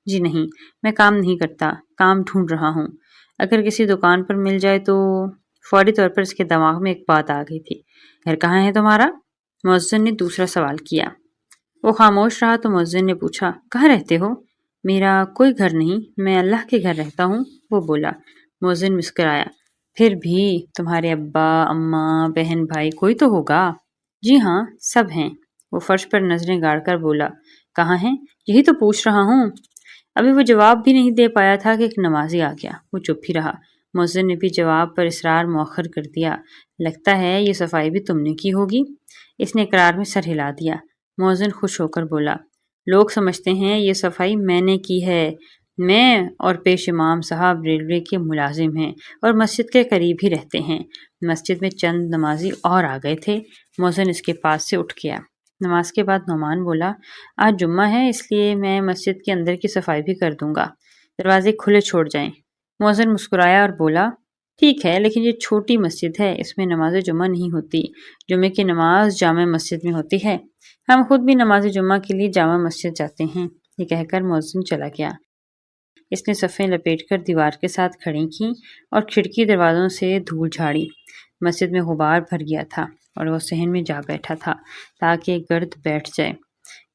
جی نہیں، میں کام نہیں کرتا، کام ڈھونڈ رہا ہوں۔ اگر کسی دکان پر مل جائے تو۔ فوری طور پر اس کے دماغ میں ایک بات آ گئی تھی۔ گھر کہاں ہے تمہارا؟ مؤذن نے دوسرا سوال کیا۔ وہ خاموش رہا تو مؤذن نے پوچھا، کہاں رہتے ہو؟ میرا کوئی گھر نہیں، میں اللہ کے گھر رہتا ہوں، وہ بولا۔ مؤذن مسکرایا، پھر بھی تمہارے ابا، اماں، بہن، بھائی کوئی تو ہوگا؟ جی ہاں، سب ہیں۔ وہ فرش پر نظریں گاڑ کر بولا، کہاں ہیں؟ یہی تو پوچھ رہا ہوں۔ ابھی وہ جواب بھی نہیں دے پایا تھا کہ ایک نمازی آ گیا۔ وہ چپ ہی رہا۔ مؤذن نے بھی جواب پر اصرار مؤخر کر دیا، لگتا ہے یہ صفائی بھی تم نے کی ہوگی۔ اس نے اقرار میں سر ہلا دیا۔ مؤذن خوش ہو کر بولا، لوگ سمجھتے ہیں یہ صفائی میں نے کی ہے۔ میں اور پیش امام صاحب ریلوے کے ملازم ہیں اور مسجد کے قریب ہی رہتے ہیں۔ مسجد میں چند نمازی اور آ گئے تھے۔ مؤذن اس کے پاس سے اٹھ گیا۔ نماز کے بعد نعمان بولا، آج جمعہ ہے اس لیے میں مسجد کے اندر کی صفائی بھی کر دوں گا، دروازے کھلے چھوڑ جائیں۔ مؤذن مسکرایا اور بولا، ٹھیک ہے، لیکن یہ چھوٹی مسجد ہے، اس میں نماز جمعہ نہیں ہوتی۔ جمعے کی نماز جامع مسجد میں ہوتی ہے۔ ہم خود بھی نماز جمعہ کے لیے جامع مسجد جاتے ہیں۔ یہ کہہ کر مؤذن چلا گیا۔ اس نے صفیں لپیٹ کر دیوار کے ساتھ کھڑی کیں اور کھڑکی دروازوں سے دھول جھاڑی۔ مسجد میں غبار بھر گیا تھا اور وہ صحن میں جا بیٹھا تھا تاکہ گرد بیٹھ جائے۔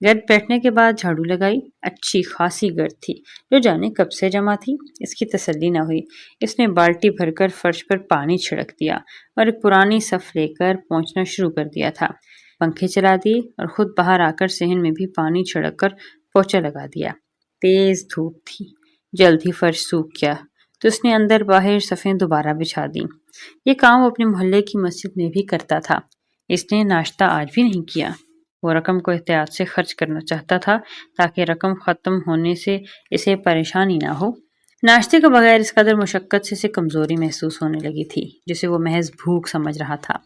گرد بیٹھنے کے بعد جھاڑو لگائی۔ اچھی خاصی گرد تھی جو جانے کب سے جمع تھی، اس کی تسلی نہ ہوئی۔ اس نے بالٹی بھر کر فرش پر پانی چھڑک دیا اور ایک پرانی صف لے کر پہنچنا شروع کر دیا تھا۔ پنکھے چلا دیے اور خود باہر آ کر صحن میں بھی پانی چھڑک کر پوچھا لگا دیا۔ تیز دھوپ تھی، جلد ہی فرش سوکھ گیا تو اس نے اندر باہر صفیں دوبارہ بچھا دیں۔ یہ کام وہ اپنے محلے کی مسجد میں بھی کرتا تھا۔ اس نے ناشتہ آج بھی نہیں کیا۔ وہ رقم کو احتیاط سے خرچ کرنا چاہتا تھا تاکہ رقم ختم ہونے سے اسے پریشانی نہ ہو۔ ناشتے کے بغیر اس قدر مشقت سے اسے کمزوری محسوس ہونے لگی تھی جسے وہ محض بھوک سمجھ رہا تھا۔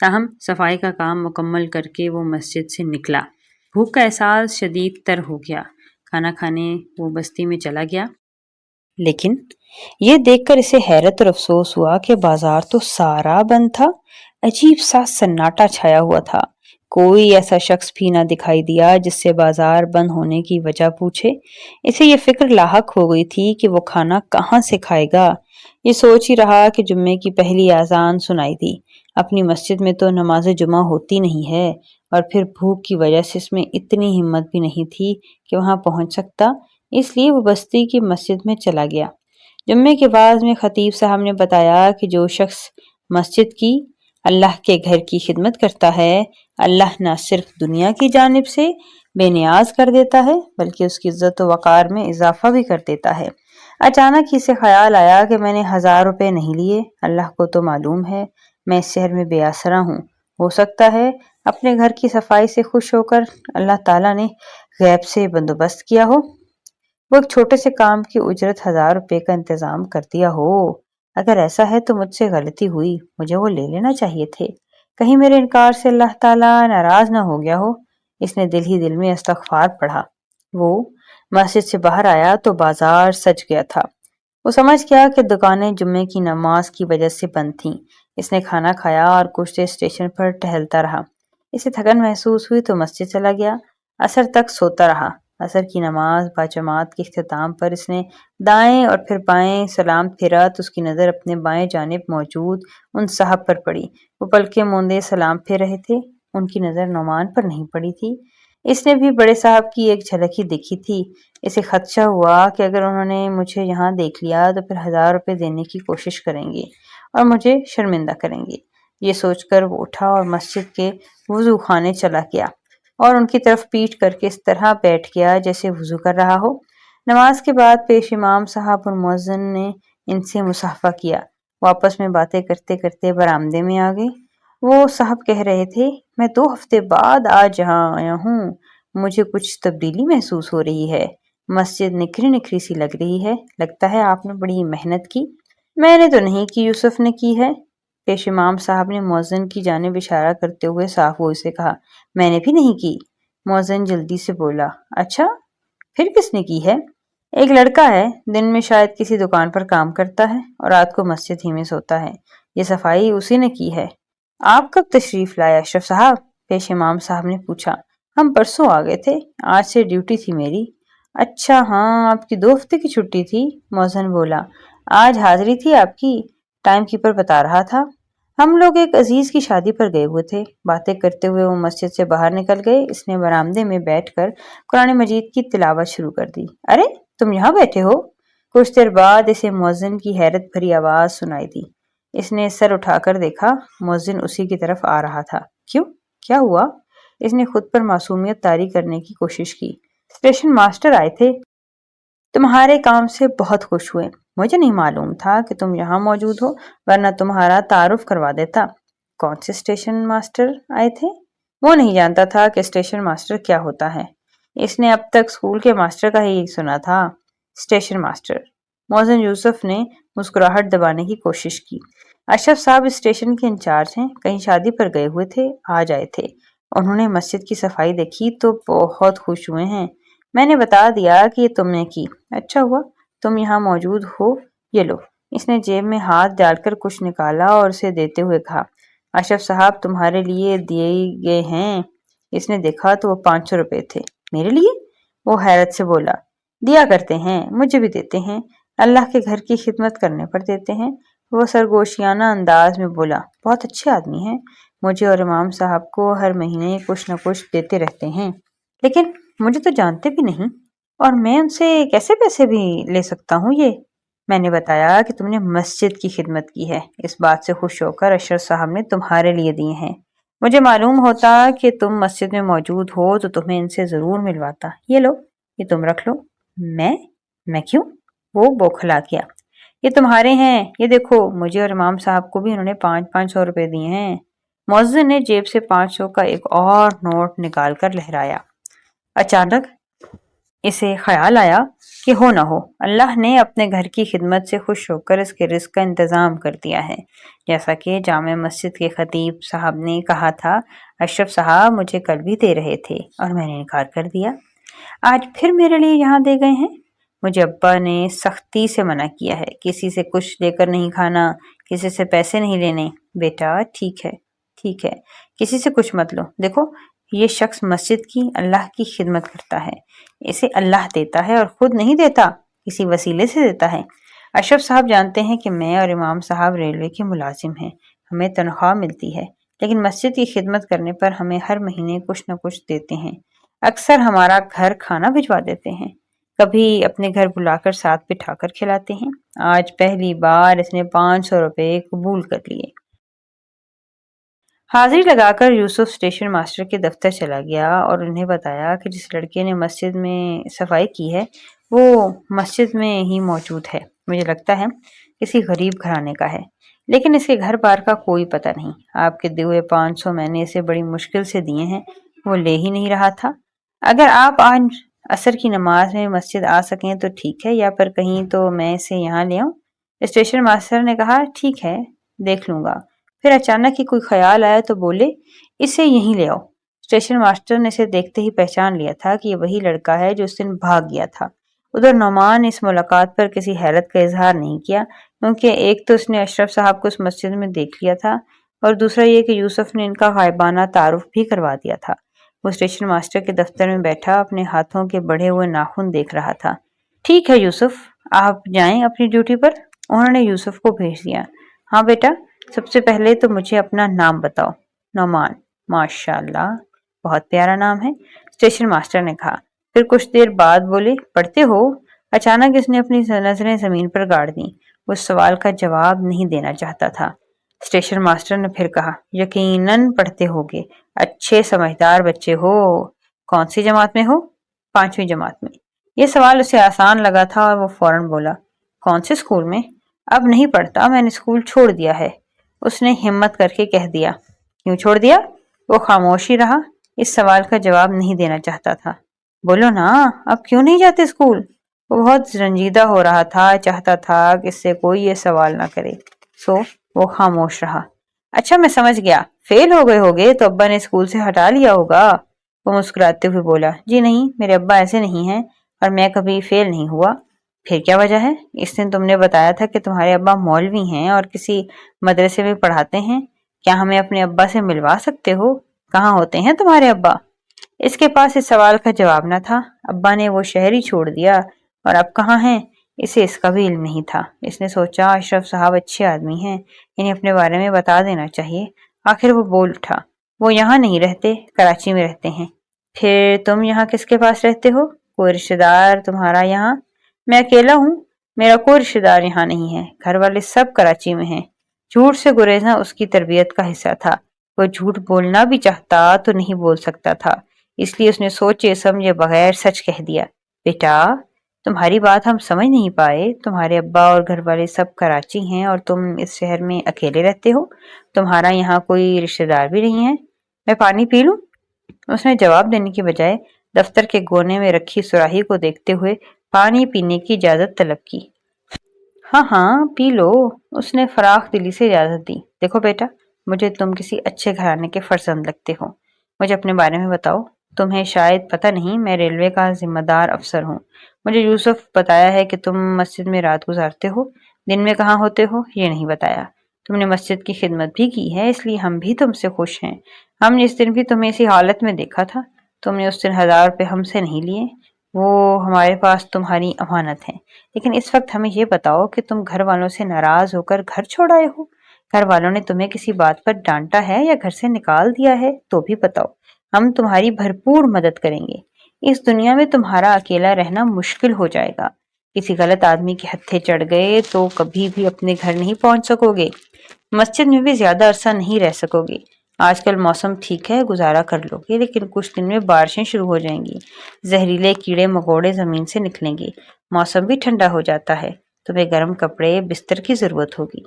تاہم صفائی کا کام مکمل کر کے وہ مسجد سے نکلا۔ بھوک کا احساس شدید تر ہو گیا۔ کھانا کھانے وہ بستی میں چلا گیا، لیکن یہ دیکھ کر اسے حیرت اور افسوس ہوا کہ بازار تو سارا بند تھا۔ عجیب سا سناٹا چھایا ہوا تھا۔ کوئی ایسا شخص بھی نہ دکھائی دیا جس سے بازار بند ہونے کی وجہ پوچھے۔ اسے یہ فکر لاحق ہو گئی تھی کہ وہ کھانا کہاں سے کھائے گا۔ یہ سوچ ہی رہا کہ جمعے کی پہلی اذان سنائی دی۔ اپنی مسجد میں تو نماز جمعہ ہوتی نہیں ہے، اور پھر بھوک کی وجہ سے اس میں اتنی ہمت بھی نہیں تھی کہ وہاں پہنچ سکتا، اس لیے وہ بستی کی مسجد میں چلا گیا۔ جمعے کے بعد میں خطیب صاحب نے بتایا کہ جو شخص مسجد کی، اللہ کے گھر کی خدمت کرتا ہے، اللہ نہ صرف دنیا کی جانب سے بے نیاز کر دیتا ہے بلکہ اس کی عزت و وقار میں اضافہ بھی کر دیتا ہے۔ اچانک ہی سے خیال آیا کہ میں نے 1000 روپے نہیں لیے، اللہ کو تو معلوم ہے میں اس شہر میں بے آسرا ہوں، ہو سکتا ہے اپنے گھر کی صفائی سے خوش ہو کر اللہ تعالیٰ نے غیب سے بندوبست کیا ہو، وہ ایک چھوٹے سے کام کی اجرت 1000 روپے کا انتظام کر دیا ہو۔ اگر ایسا ہے تو مجھ سے غلطی ہوئی، مجھے وہ لے لینا چاہیے تھے، کہیں میرے انکار سے اللہ تعالیٰ ناراض نہ ہو گیا ہو۔ اس نے دل ہی دل میں استغفار پڑھا۔ وہ مسجد سے باہر آیا تو بازار سج گیا تھا۔ وہ سمجھ گیا کہ دکانیں جمعے کی نماز کی وجہ سے بند تھیں۔ اس نے کھانا کھایا اور کچھ دیر اسٹیشن پر ٹہلتا رہا۔ اسے تھکن محسوس ہوئی تو مسجد چلا گیا۔ عصر تک سوتا رہا۔ عصر کی نماز باجماعت کے اختتام پر اس نے دائیں اور پھر بائیں سلام پھیرا تو اس کی نظر اپنے بائیں جانب موجود ان صاحب پر پڑی۔ وہ پلکیں موندے سلام پھیر رہے تھے۔ ان کی نظر نعمان پر نہیں پڑی تھی۔ اس نے بھی بڑے صاحب کی ایک جھلک ہی دیکھی تھی۔ اسے خدشہ ہوا کہ اگر انہوں نے مجھے یہاں دیکھ لیا تو پھر 1000 روپے دینے کی کوشش کریں گے اور مجھے شرمندہ کریں گے۔ یہ سوچ کر وہ اٹھا اور مسجد کے وضو خانے چلا گیا اور ان کی طرف پیٹھ کر کے اس طرح بیٹھ گیا جیسے وضو کر رہا ہو۔ نماز کے بعد پیش امام صاحب اور مؤذن نے ان سے مصافحہ کیا۔ وہ آپس میں باتیں کرتے کرتے برآمدے میں آ گئے۔ وہ صاحب کہہ رہے تھے، میں 2 ہفتے بعد آج یہاں آیا ہوں، مجھے کچھ تبدیلی محسوس ہو رہی ہے۔ مسجد نکھری نکھری سی لگ رہی ہے، لگتا ہے آپ نے بڑی محنت کی۔ میں نے تو نہیں کی، یوسف نے کی ہے۔ پیش امام صاحب نے مؤذن کی جانب اشارہ کرتے ہوئے صاف گوئی سے کہا۔ میں نے بھی نہیں کی۔ مؤذن جلدی سے بولا۔ اچھا، پھر کس نے کی ہے؟ ایک لڑکا ہے، دن میں شاید کسی دکان پر کام کرتا ہے اور رات کو مسجد ہی میں سوتا ہے۔ یہ صفائی اسی نے کی ہے۔ آپ کب تشریف لائے اشرف صاحب؟ پیش امام صاحب نے پوچھا۔ ہم پرسوں آ گئے تھے، آج سے ڈیوٹی تھی میری۔ اچھا ہاں، آپ کی 2 ہفتے کی چھٹی تھی، مؤذن بولا۔ آج حاضری تھی آپ کی، ٹائم کیپر بتا رہا تھا۔ ہم لوگ ایک عزیز کی شادی پر گئے ہوئے تھے۔ باتیں کرتے ہوئے وہ مسجد سے باہر نکل گئے۔ اس نے برآمدے میں بیٹھ کر قرآن مجید کی تلاوت شروع کر دی۔ ارے تم یہاں بیٹھے ہو؟ کچھ دیر بعد اسے مؤذن کی حیرت بھری آواز سنائی دی۔ اس نے سر اٹھا کر دیکھا، مؤذن اسی کی طرف آ رہا تھا۔ کیوں؟ کیا ہوا؟ اس نے خود پر معصومیت طاری کرنے کی کوشش کی۔ اسٹیشن ماسٹر آئے تھے، تمہارے کام سے بہت خوش ہوئے۔ مجھے نہیں معلوم تھا کہ تم یہاں موجود ہو، ورنہ تمہارا تعارف کروا دیتا۔ کون سے اسٹیشن ماسٹر آئے تھے؟ وہ نہیں جانتا تھا کہ اسٹیشن ماسٹر کیا ہوتا ہے۔ اس نے اب تک اسکول کے ماسٹر کا ہی سنا تھا۔ اسٹیشن ماسٹر، مؤذن یوسف نے مسکراہٹ دبانے کی کوشش کی۔ اشرف صاحب اسٹیشن کے انچارج ہیں، کہیں شادی پر گئے ہوئے تھے، آج آئے تھے۔ انہوں نے مسجد کی صفائی دیکھی تو بہت خوش ہوئے ہیں۔ میں نے بتا دیا کہ یہ تم نے کی۔ اچھا ہوا تم یہاں موجود ہو، یہ لو۔ اس نے جیب میں ہاتھ ڈال کر کچھ نکالا اور اسے دیتے ہوئے کہا۔ اشرف صاحب تمہارے لیے دیے گئے ہیں۔ اس نے دیکھا تو وہ 500 روپے تھے۔ میرے لیے؟ وہ حیرت سے بولا۔ دیا کرتے ہیں، مجھے بھی دیتے ہیں، اللہ کے گھر کی خدمت کرنے پر دیتے ہیں۔ وہ سرگوشیانہ انداز میں بولا۔ بہت اچھے آدمی ہیں، مجھے اور امام صاحب کو ہر مہینے کچھ نہ کچھ دیتے رہتے ہیں، لیکن مجھے تو جانتے بھی نہیں، اور میں ان سے کیسے پیسے بھی لے سکتا ہوں؟ یہ میں نے بتایا کہ تم نے مسجد کی خدمت کی ہے۔ اس بات سے خوش ہو کر اشرف صاحب نے تمہارے لیے دیے ہیں۔ مجھے معلوم ہوتا کہ تم مسجد میں موجود ہو تو تمہیں ان سے ضرور ملواتا۔ یہ لو، یہ تم رکھ لو۔ میں کیوں؟ وہ بوکھلا گیا۔ یہ تمہارے ہیں، یہ دیکھو، مجھے اور امام صاحب کو بھی انہوں نے 500 روپے دیے ہیں۔ مؤذن نے جیب سے 500 کا ایک اور نوٹ نکال کر لہرایا۔ اچانک اسے خیال آیا کہ ہو نہ ہو اللہ نے اپنے گھر کی خدمت سے خوش ہو کر اس کے رزق کا انتظام کر دیا ہے، جیسا کہ جامع مسجد کے خطیب صاحب نے کہا تھا۔ اشرف صاحب مجھے کل بھی دے رہے تھے اور میں نے انکار کر دیا، آج پھر میرے لیے یہاں دے گئے ہیں۔ مجھے ابا نے سختی سے منع کیا ہے، کسی سے کچھ لے کر نہیں کھانا، کسی سے پیسے نہیں لینے۔ بیٹا ٹھیک ہے، کسی سے کچھ مت لو۔ دیکھو یہ شخص مسجد کی، اللہ کی خدمت کرتا ہے، اسے اللہ دیتا ہے اور خود نہیں دیتا، کسی وسیلے سے دیتا ہے۔ اشرف صاحب جانتے ہیں کہ میں اور امام صاحب ریلوے کے ملازم ہیں، ہمیں تنخواہ ملتی ہے، لیکن مسجد کی خدمت کرنے پر ہمیں ہر مہینے کچھ نہ کچھ دیتے ہیں۔ اکثر ہمارا گھر کھانا بھجوا دیتے ہیں، کبھی اپنے گھر بلا کر ساتھ بٹھا کر کھلاتے ہیں۔ آج پہلی بار اس نے 500 روپے قبول کر لیے۔ حاضری لگا کر یوسف اسٹیشن ماسٹر کے دفتر چلا گیا اور انہیں بتایا کہ جس لڑکے نے مسجد میں صفائی کی ہے وہ مسجد میں ہی موجود ہے۔ مجھے لگتا ہے کسی غریب گھرانے کا ہے، لیکن اس کے گھر بار کا کوئی پتہ نہیں۔ آپ کے دیے ہوئے 500 میں نے اسے بڑی مشکل سے دیے ہیں، وہ لے ہی نہیں رہا تھا۔ اگر آپ آج عصر کی نماز میں مسجد آ سکیں تو ٹھیک ہے، یا پھر کہیں تو میں اسے یہاں لے آؤں؟ اسٹیشن ماسٹر نے کہا۔ ٹھیک ہے، دیکھ لوں گا۔ پھر اچانک ہی کوئی خیال آیا تو بولے، اسے یہیں لے آؤ۔ اسٹیشن ماسٹر نے اسے دیکھتے ہی پہچان لیا تھا کہ یہ وہی لڑکا ہے جو اس دن بھاگ گیا تھا۔ ادھر نعمان نے اس ملاقات پر کسی حیرت کا اظہار نہیں کیا، کیونکہ ایک تو اس نے اشرف صاحب کو اس مسجد میں دیکھ لیا تھا، اور دوسرا یہ کہ یوسف نے ان کا غائبانہ تعارف بھی کروا دیا تھا۔ وہ اسٹیشن ماسٹر کے دفتر میں بیٹھا اپنے ہاتھوں کے بڑھے ہوئے ناخن دیکھ رہا تھا۔ ٹھیک ہے یوسف، آپ جائیں اپنی ڈیوٹی پر۔ انہوں نے یوسف کو بھیج دیا۔ ہاں بیٹا، سب سے پہلے تو مجھے اپنا نام بتاؤ۔ نعمان۔ ماشاء اللہ، بہت پیارا نام ہے، اسٹیشن ماسٹر نے کہا۔ پھر کچھ دیر بعد بولے، پڑھتے ہو؟ اچانک اس نے اپنی نظریں زمین پر گاڑ دیں، اس سوال کا جواب نہیں دینا چاہتا تھا۔ اسٹیشن ماسٹر نے پھر کہا، یقیناً پڑھتے ہوگے، اچھے سمجھدار بچے ہو۔ کون سی جماعت میں ہو؟ 5ویں جماعت میں۔ یہ سوال اسے آسان لگا تھا اور وہ فوراً بولا، کون سے اسکول میں؟ اب نہیں پڑھتا، میں نے اسکول چھوڑ دیا ہے، اس نے ہمت کر کے کہہ دیا۔ کیوں چھوڑ دیا؟ وہ خاموش ہی رہا، اس سوال کا جواب نہیں دینا چاہتا تھا۔ بولو نا اب کیوں نہیں جاتے اسکول؟ وہ بہت رنجیدہ ہو رہا تھا، چاہتا تھا کہ اس سے کوئی یہ سوال نہ کرے، سو وہ خاموش رہا۔ اچھا میں سمجھ گیا، فیل ہو گئے ہوگے تو ابا نے اسکول سے ہٹا لیا ہوگا۔ وہ مسکراتے ہوئے بولا، جی نہیں، میرے ابا ایسے نہیں ہیں اور میں کبھی فیل نہیں ہوا۔ پھر کیا وجہ ہے؟ اس دن تم نے بتایا تھا کہ تمہارے ابا مولوی ہیں اور کسی مدرسے میں پڑھاتے ہیں، کیا ہمیں اپنے ابا سے ملوا سکتے ہو؟ کہاں ہوتے ہیں تمہارے ابا؟ اس کے پاس اس سوال کا جواب نہ تھا۔ ابا نے وہ شہر ہی چھوڑ دیا اور اب کہاں ہیں اسے اس کا بھی علم نہیں تھا۔ اس نے سوچا اشرف صاحب اچھے آدمی ہیں، انہیں اپنے بارے میں بتا دینا چاہیے۔ آخر وہ بول اٹھا، وہ یہاں نہیں رہتے، کراچی میں رہتے ہیں۔ پھر تم یہاں کس کے پاس رہتے ہو؟ کوئی رشتہ دار تمہارا یہاں؟ میں اکیلا ہوں، میرا کوئی رشتہ دار یہاں نہیں ہے، گھر والے سب کراچی میں ہیں۔ جھوٹ سے گریزنا اس کی تربیت کا حصہ تھا۔ وہ جھوٹ بولنا بھی چاہتا تو نہیں بول سکتا تھا، اس لیے اس نے سوچے سمجھے بغیر سچ کہہ دیا، بیٹا تمہاری بات ہم سمجھ نہیں پائے، تمہارے ابا اور گھر والے سب کراچی ہیں اور تم اس شہر میں اکیلے رہتے ہو، تمہارا یہاں کوئی رشتہ دار بھی نہیں ہے؟ میں پانی پی لوں؟ اس نے جواب دینے کی بجائے دفتر کے کونے میں رکھی سراہی کو دیکھتے ہوئے پانی پینے کی اجازت طلب کی۔ ہاں ہاں پی لو، اس نے فراخ دلی سے اجازت دی۔ دیکھو بیٹا، مجھے تم کسی اچھے گھرانے کے فرزند لگتے ہو، مجھے اپنے بارے میں بتاؤ۔ تمہیں شاید پتہ نہیں، میں ریلوے کا ذمہ دار افسر ہوں۔ مجھے یوسف بتایا ہے کہ تم مسجد میں رات گزارتے ہو، دن میں کہاں ہوتے ہو یہ نہیں بتایا۔ تم نے مسجد کی خدمت بھی کی ہے، اس لیے ہم بھی تم سے خوش ہیں۔ ہم نے اس دن بھی تمہیں اسی حالت میں دیکھا تھا، تم نے اس دن 1000 روپے ہم سے نہیں لیے، وہ ہمارے پاس تمہاری امانت ہیں۔ لیکن اس وقت ہمیں یہ بتاؤ کہ تم گھر والوں سے ناراض ہو کر گھر چھوڑ آئے ہو؟ گھر والوں نے تمہیں کسی بات پر ڈانٹا ہے یا گھر سے نکال دیا ہے تو بھی بتاؤ، ہم تمہاری بھرپور مدد کریں گے۔ اس دنیا میں تمہارا اکیلا رہنا مشکل ہو جائے گا، کسی غلط آدمی کے ہتھے چڑھ گئے تو کبھی بھی اپنے گھر نہیں پہنچ سکو گے، مسجد میں بھی زیادہ عرصہ نہیں رہ سکو گے۔ آج کل موسم ٹھیک ہے، گزارا کر لو گے، لیکن کچھ دن میں بارشیں شروع ہو جائیں گی، زہریلے کیڑے مکوڑے زمین سے نکلیں گے، موسم بھی ٹھنڈا ہو جاتا ہے، تمہیں گرم کپڑے بستر کی ضرورت ہوگی۔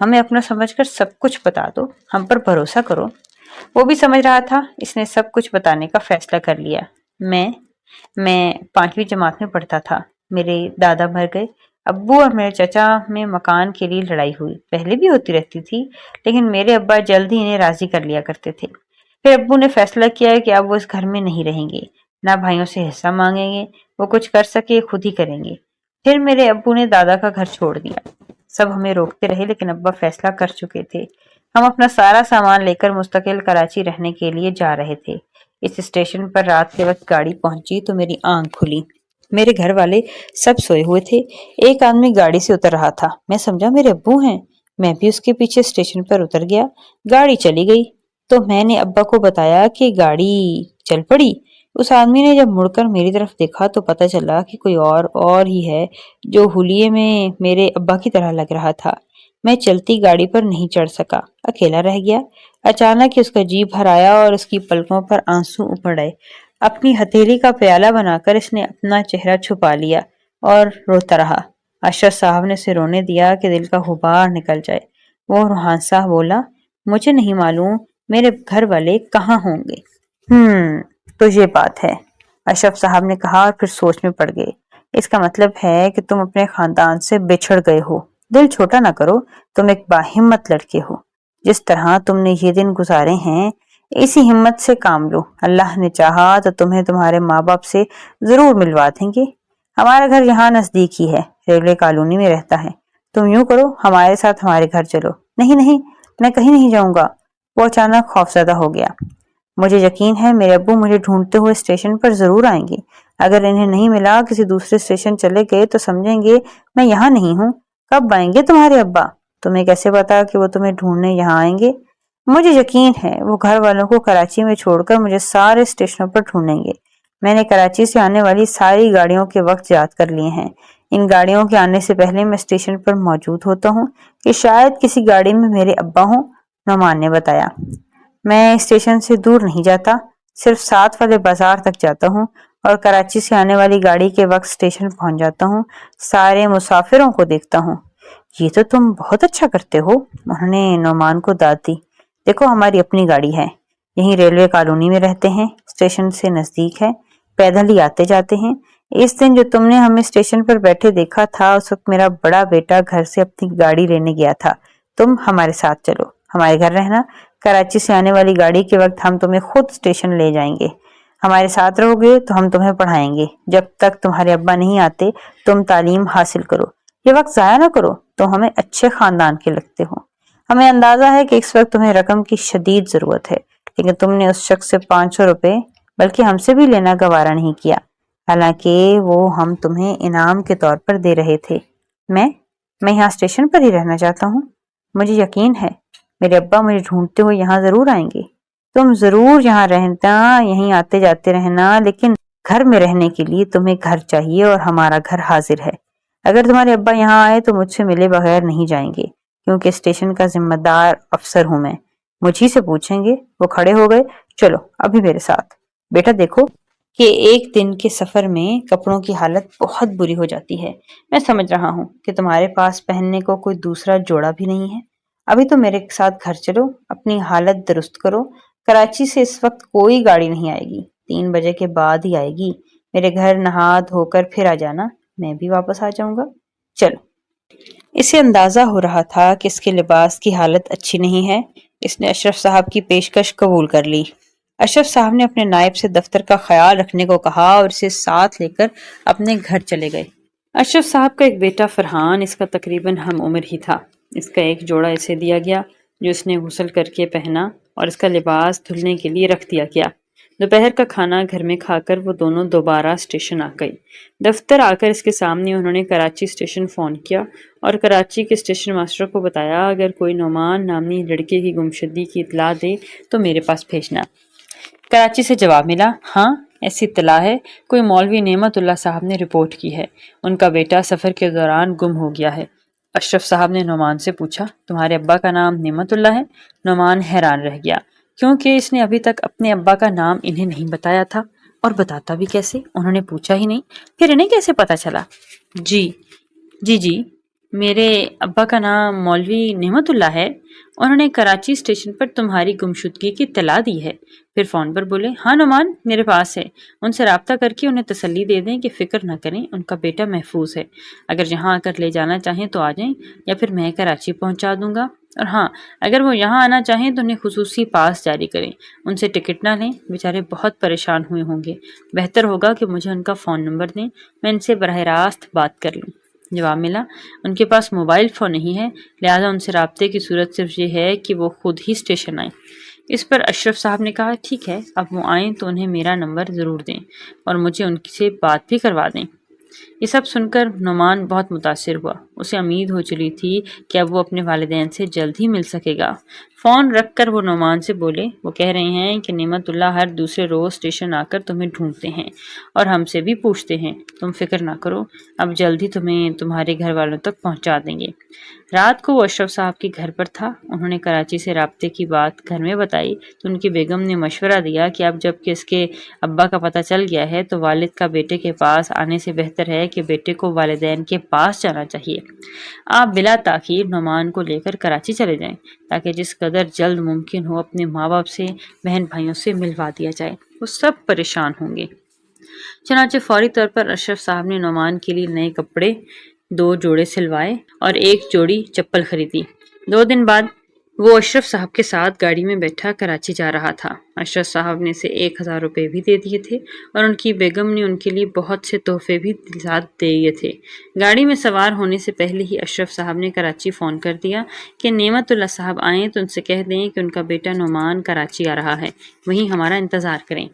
ہمیں اپنا سمجھ کر سب کچھ بتا دو، ہم پر بھروسہ کرو۔ وہ بھی سمجھ رہا تھا، اس نے سب کچھ بتانے کا فیصلہ کر لیا۔ میں 5ویں جماعت میں پڑھتا تھا، میرے دادا مر گئے، ابو اور میرے چچا میں مکان کے لیے لڑائی ہوئی، پہلے بھی ہوتی رہتی تھی، لیکن میرے ابا جلد ہی انہیں راضی کر لیا کرتے تھے۔ پھر ابو نے فیصلہ کیا کہ اب وہ اس گھر میں نہیں رہیں گے، نہ بھائیوں سے حصہ مانگیں گے، وہ کچھ کر سکے خود ہی کریں گے۔ پھر میرے ابو نے دادا کا گھر چھوڑ دیا۔ سب ہمیں روکتے رہے لیکن ابا فیصلہ کر چکے تھے، ہم اپنا سارا سامان لے کر مستقل کراچی رہنے کے لیے جا رہے تھے۔ اس اسٹیشن پر رات کے وقت گاڑی پہنچی تو میری آنکھ کھلی، میرے گھر والے سب سوئے ہوئے تھے، ایک آدمی گاڑی سے اتر رہا تھا، میں سمجھا میرے ابو ہیں، میں بھی اس کے پیچھے اسٹیشن پر اتر گیا۔ گاڑی چلی گئی تو میں نے ابا کو بتایا کہ گاڑی چل پڑی۔ اس آدمی نے جب مڑ کر میری طرف دیکھا تو پتہ چلا کہ کوئی اور ہی ہے جو حلیے میں میرے ابا کی طرح لگ رہا تھا۔ میں چلتی گاڑی پر نہیں چڑھ سکا، اکیلا رہ گیا۔ اچانک اس کا جی بھر آیا اور اس کی پلکوں پر آنسو امڑ آئے۔ اپنی ہتھیلی کا پیالہ بنا کر اس نے اپنا چہرہ چھپا لیا اور روتا رہا۔ اشرف صاحب نے اسے رونے دیا کہ دل کا غبار نکل جائے۔ وہ روحان صاحب بولا، مجھے نہیں معلوم میرے گھر والے کہاں ہوں گے۔ تو یہ بات ہے، اشرف صاحب نے کہا اور پھر سوچ میں پڑ گئے۔ اس کا مطلب ہے کہ تم اپنے خاندان سے بچھڑ گئے ہو۔ دل چھوٹا نہ کرو، تم ایک باہمت لڑکے ہو، جس طرح تم نے یہ دن گزارے ہیں اسی ہمت سے کام لو، اللہ نے چاہا تو تمہیں تمہارے ماں باپ سے ضرور ملوا دیں گے۔ ہمارا گھر یہاں نزدیک ہی ہے، ریلوے کالونی میں رہتا ہے، تم یوں کرو ہمارے ساتھ ہمارے گھر چلو۔ نہیں نہیں، میں کہیں نہیں جاؤں گا۔ وہ اچانک خوفزدہ ہو گیا۔ مجھے یقین ہے میرے ابو مجھے ڈھونڈتے ہوئے اسٹیشن پر ضرور آئیں گے، اگر انہیں نہیں ملا کسی دوسرے اسٹیشن چلے گئے تو سمجھیں گے میں یہاں نہیں ہوں۔ کب آئیں گے تمہارے ابا؟ تمہیں کیسے پتا کہ وہ تمہیں ڈھونڈنے یہاں آئیں گے؟ مجھے یقین ہے وہ گھر والوں کو کراچی میں چھوڑ کر مجھے سارے اسٹیشنوں پر ڈھونڈیں گے۔ میں نے کراچی سے آنے والی ساری گاڑیوں کے وقت یاد کر لیے ہیں، ان گاڑیوں کے آنے سے پہلے میں اسٹیشن پر موجود ہوتا ہوں کہ شاید کسی گاڑی میں میرے ابا ہوں۔ نعمان نے بتایا، میں اسٹیشن سے دور نہیں جاتا، صرف 7 والے بازار تک جاتا ہوں اور کراچی سے آنے والی گاڑی کے وقت اسٹیشن پہنچ جاتا ہوں، سارے مسافروں کو دیکھتا ہوں۔ یہ تو تم بہت اچھا کرتے ہو، انہوں نے نعمان کو داد دی۔ دیکھو ہماری اپنی گاڑی ہے، یہیں ریلوے کالونی میں رہتے ہیں، اسٹیشن سے نزدیک ہے، پیدل ہی آتے جاتے ہیں۔ اس دن جو تم نے ہمیں اسٹیشن پر بیٹھے دیکھا تھا، اس وقت میرا بڑا بیٹا گھر سے اپنی گاڑی لینے گیا تھا۔ تم ہمارے ساتھ چلو، ہمارے گھر رہنا۔ کراچی سے آنے والی گاڑی کے وقت ہم تمہیں خود اسٹیشن لے جائیں گے۔ ہمارے ساتھ رہو گے تو ہم تمہیں پڑھائیں گے۔ جب تک تمہارے ابا نہیں آتے تم تعلیم حاصل کرو، یہ وقت ضائع نہ کرو۔ تم ہمیں اچھے خاندان کے لگتے ہو۔ ہمیں اندازہ ہے کہ اس وقت تمہیں رقم کی شدید ضرورت ہے، لیکن تم نے اس شخص سے 500 روپے بلکہ ہم سے بھی لینا گوارا نہیں کیا، حالانکہ وہ ہم تمہیں انعام کے طور پر دے رہے تھے۔ میں یہاں اسٹیشن پر ہی رہنا چاہتا ہوں۔ مجھے یقین ہے میرے ابا مجھے ڈھونڈتے ہوئے یہاں ضرور آئیں گے۔ تم ضرور یہاں رہنا، یہیں آتے جاتے رہنا، لیکن گھر میں رہنے کے لیے تمہیں گھر چاہیے اور ہمارا گھر حاضر ہے۔ اگر تمہارے ابا یہاں آئے تو مجھ سے ملے بغیر نہیں جائیں گے، کیونکہ اسٹیشن کا ذمہ دار افسر ہوں میں۔ مجھ ہی سے پوچھیں گے۔ وہ کھڑے ہو گئے۔ چلو ابھی میرے ساتھ۔ بیٹا دیکھو کہ ایک دن کے سفر میں کپڑوں کی حالت بہت بری ہو جاتی ہے۔ میں سمجھ رہا ہوں کہ تمہارے پاس پہننے کو کوئی دوسرا جوڑا بھی نہیں ہے۔ ابھی تو میرے ساتھ گھر چلو، اپنی حالت درست کرو۔ کراچی سے اس وقت کوئی گاڑی نہیں آئے گی، 3 بجے کے بعد ہی آئے گی۔ میرے گھر نہا دھو کر پھر آ جانا، میں بھی واپس آ جاؤں گا۔ چلو۔ اسے اندازہ ہو رہا تھا کہ اس کے لباس کی حالت اچھی نہیں ہے۔ اس نے اشرف صاحب کی پیشکش قبول کر لی۔ اشرف صاحب نے اپنے نائب سے دفتر کا خیال رکھنے کو کہا اور اسے ساتھ لے کر اپنے گھر چلے گئے۔ اشرف صاحب کا ایک بیٹا فرحان اس کا تقریباً ہم عمر ہی تھا۔ اس کا ایک جوڑا اسے دیا گیا جو اس نے غسل کر کے پہنا اور اس کا لباس دھلنے کے لیے رکھ دیا گیا۔ دوپہر کا کھانا گھر میں کھا کر وہ دونوں دوبارہ اسٹیشن آ گئی۔ دفتر آ کر اس کے سامنے انہوں نے کراچی اسٹیشن فون کیا اور کراچی کے اسٹیشن ماسٹر کو بتایا اگر کوئی نعمان نامی لڑکے کی گمشدگی کی اطلاع دے تو میرے پاس بھیجنا۔ کراچی سے جواب ملا، ہاں ایسی اطلاع ہے، کوئی مولوی نعمت اللہ صاحب نے رپورٹ کی ہے، ان کا بیٹا سفر کے دوران گم ہو گیا ہے۔ اشرف صاحب نے نعمان سے پوچھا، تمہارے ابا کا نام نعمت اللہ ہے؟ نعمان حیران رہ گیا کیونکہ اس نے ابھی تک اپنے ابا کا نام انہیں نہیں بتایا تھا، اور بتاتا بھی کیسے؟ انہوں نے پوچھا ہی نہیں، پھر انہیں کیسے پتا چلا؟ جی میرے ابا کا نام مولوی نعمت اللہ ہے، انہوں نے کراچی اسٹیشن پر تمہاری گمشدگی کی اطلاع دی ہے۔ پھر فون پر بولے، ہاں نعمان میرے پاس ہے، ان سے رابطہ کر کے انہیں تسلی دے دیں کہ فکر نہ کریں، ان کا بیٹا محفوظ ہے، اگر یہاں آ کر لے جانا چاہیں تو آ جائیں یا پھر میں کراچی پہنچا دوں گا، اور ہاں اگر وہ یہاں آنا چاہیں تو انہیں خصوصی پاس جاری کریں، ان سے ٹکٹ نہ لیں، بیچارے بہت پریشان ہوئے ہوں گے، بہتر ہوگا کہ مجھے ان کا فون نمبر دیں، میں ان سے براہ راست بات کر لوں۔ جواب ملا، ان کے پاس موبائل فون نہیں ہے، لہٰذا ان سے رابطے کی صورت صرف یہ ہے کہ وہ خود ہی اسٹیشن آئیں۔ اس پر اشرف صاحب نے کہا، ٹھیک ہے، اب وہ آئیں تو انہیں میرا نمبر ضرور دیں اور مجھے ان سے بات بھی کروا دیں۔ یہ سب سن کر نعمان بہت متاثر ہوا، اسے امید ہو چلی تھی کہ اب وہ اپنے والدین سے جلد ہی مل سکے گا۔ فون رکھ کر وہ نعمان سے بولے، وہ کہہ رہے ہیں کہ نعمت اللہ ہر دوسرے روز اسٹیشن آ کر تمہیں ڈھونڈتے ہیں اور ہم سے بھی پوچھتے ہیں، تم فکر نہ کرو، اب جلد ہی تمہیں تمہارے گھر والوں تک پہنچا دیں گے۔ رات کو وہ اشرف صاحب کے گھر پر تھا، انہوں نے کراچی سے رابطے کی بات گھر میں بتائی تو ان کی بیگم نے مشورہ دیا کہ اب جب کہ اس کے ابا کا پتہ چل گیا ہے تو والد کا بیٹے کے پاس آنے سے بہتر ہے کہ بیٹے کو والدین کے پاس جانا چاہیے۔ آپ بلا تاخیر نعمان کو لے کر کراچی چلے جائیں تاکہ جس قدر جلد ممکن ہو اپنے ماں باپ سے، بہن بھائیوں سے ملوا دیا جائے، وہ سب پریشان ہوں گے۔ چنانچہ فوری طور پر اشرف صاحب نے نعمان کے لیے نئے کپڑے 2 جوڑے سلوائے اور 1 جوڑی چپل خریدی۔ 2 دن بعد وہ اشرف صاحب کے ساتھ گاڑی میں بیٹھا کراچی جا رہا تھا۔ اشرف صاحب نے اسے 1000 روپے بھی دے دیے تھے اور ان کی بیگم نے ان کے لیے بہت سے تحفے بھی ساتھ دیے تھے۔ گاڑی میں سوار ہونے سے پہلے ہی اشرف صاحب نے کراچی فون کر دیا کہ نعمت اللہ صاحب آئیں تو ان سے کہہ دیں کہ ان کا بیٹا نعمان کراچی آ رہا ہے، وہیں ہمارا انتظار کریں۔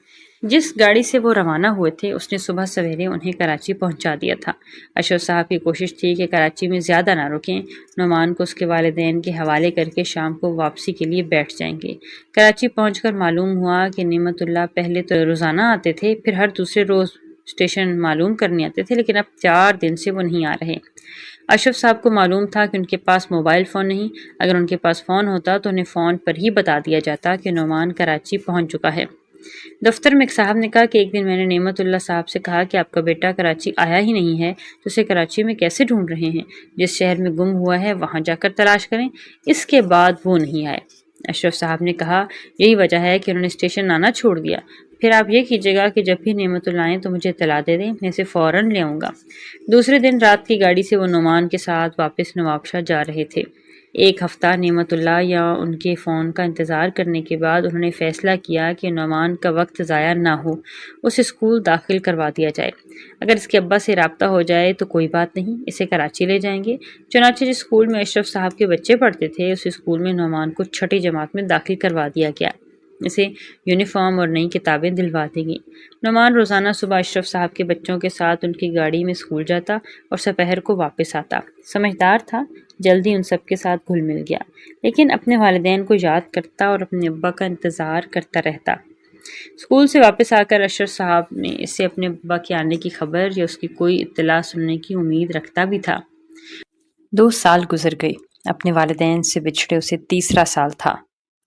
جس گاڑی سے وہ روانہ ہوئے تھے اس نے صبح سویرے انہیں کراچی پہنچا دیا تھا۔ اشرف صاحب کی کوشش تھی کہ کراچی میں زیادہ نہ رکیں، نعمان کو اس کے والدین کے حوالے کر کے شام کو واپسی کے لیے بیٹھ جائیں گے۔ کراچی پہنچ کر معلوم ہوا کہ نعمت اللہ پہلے تو روزانہ آتے تھے، پھر ہر دوسرے روز اسٹیشن معلوم کرنے آتے تھے، لیکن اب 4 دن سے وہ نہیں آ رہے۔ اشرف صاحب کو معلوم تھا کہ ان کے پاس موبائل فون نہیں، اگر ان کے پاس فون ہوتا تو انہیں فون پر ہی بتا دیا جاتا کہ نعمان کراچی پہنچ چکا ہے۔ دفتر میں ایک صاحب نے کہا کہ ایک دن میں نے نعمت اللہ صاحب سے کہا کہ آپ کا بیٹا کراچی آیا ہی نہیں ہے تو اسے کراچی میں کیسے ڈھونڈ رہے ہیں؟ جس شہر میں گم ہوا ہے وہاں جا کر تلاش کریں۔ اس کے بعد وہ نہیں آئے۔ اشرف صاحب نے کہا، یہی وجہ ہے کہ انہوں نے اسٹیشن آنا چھوڑ دیا۔ پھر آپ یہ کیجیے گا کہ جب بھی نعمت اللہ آئیں تو مجھے اطلاع دے دیں، میں اسے فوراً لے آؤں گا۔ دوسرے دن رات کی گاڑی سے وہ نعمان کے ساتھ واپس نوابشاہ جا رہے تھے۔ ایک ہفتہ نعمت اللہ یا ان کے فون کا انتظار کرنے کے بعد انہوں نے فیصلہ کیا کہ نعمان کا وقت ضائع نہ ہو، اسے اسکول داخل کروا دیا جائے۔ اگر اس کے ابا سے رابطہ ہو جائے تو کوئی بات نہیں، اسے کراچی لے جائیں گے۔ چنانچہ جس اسکول میں اشرف صاحب کے بچے پڑھتے تھے، اس اسکول میں نعمان کو چھٹی جماعت میں داخل کروا دیا گیا۔ اسے یونیفارم اور نئی کتابیں دلوا دی گئیں۔ نعمان روزانہ صبح اشرف صاحب کے بچوں کے ساتھ ان کی گاڑی میں اسکول جاتا اور دوپہر کو واپس آتا۔ سمجھدار تھا، جلدی ان سب کے ساتھ گھل مل گیا، لیکن اپنے والدین کو یاد کرتا اور اپنے ابا کا انتظار کرتا رہتا۔ اسکول سے واپس آ کر اشرف صاحب نے اس سے اپنے ابا کے آنے کی خبر یا اس کی کوئی اطلاع سننے کی امید رکھتا بھی تھا۔ 2 سال گزر گئے۔ اپنے والدین سے بچھڑے اسے تیسرا سال تھا۔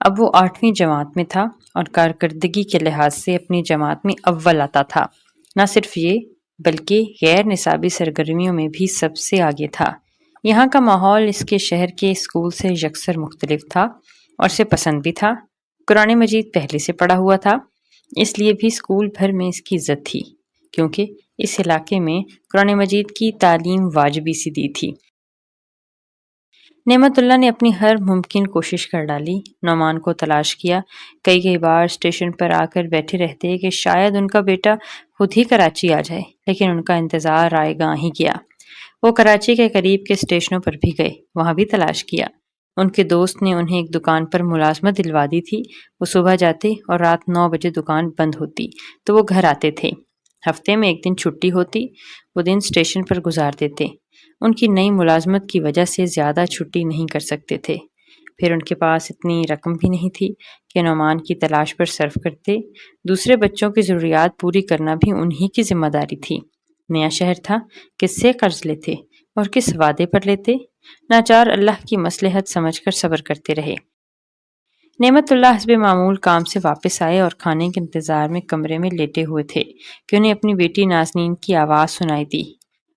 اب وہ 8ویں جماعت میں تھا اور کارکردگی کے لحاظ سے اپنی جماعت میں اول آتا تھا۔ نہ صرف یہ بلکہ غیر نصابی سرگرمیوں میں بھی سب سے آگے تھا۔ یہاں کا ماحول اس کے شہر کے اسکول سے یکسر مختلف تھا اور اسے پسند بھی تھا۔ قرآن مجید پہلے سے پڑھا ہوا تھا، اس لیے بھی اسکول بھر میں اس کی عزت تھی، کیونکہ اس علاقے میں قرآن مجید کی تعلیم واجبی سی دی تھی۔ نعمت اللہ نے اپنی ہر ممکن کوشش کر ڈالی، نعمان کو تلاش کیا، کئی بار اسٹیشن پر آ کر بیٹھے رہتے کہ شاید ان کا بیٹا خود ہی کراچی آ جائے، لیکن ان کا انتظار آئے گاں ہی گیا۔ وہ کراچی کے قریب کے اسٹیشنوں پر بھی گئے، وہاں بھی تلاش کیا۔ ان کے دوست نے انہیں ایک دکان پر ملازمت دلوا دی تھی۔ وہ صبح جاتے اور رات 9 بجے دکان بند ہوتی تو وہ گھر آتے تھے۔ ہفتے میں ایک دن چھٹی ہوتی، وہ دن اسٹیشن پر گزار دیتے۔ ان کی نئی ملازمت کی وجہ سے زیادہ چھٹی نہیں کر سکتے تھے، پھر ان کے پاس اتنی رقم بھی نہیں تھی کہ نعمان کی تلاش پر صرف کرتے۔ دوسرے بچوں کی ضروریات پوری کرنا بھی انہی کی ذمہ داری تھی۔ نیا شہر تھا، کس سے قرض لیتے اور کس وعدے پر لیتے؟ ناچار اللہ کی مصلحت سمجھ کر صبر کرتے رہے۔ نعمت اللہ حسب معمول کام سے واپس آئے اور کھانے کے انتظار میں کمرے میں لیٹے ہوئے تھے کہ انہیں اپنی بیٹی نازنین کی آواز سنائی دی۔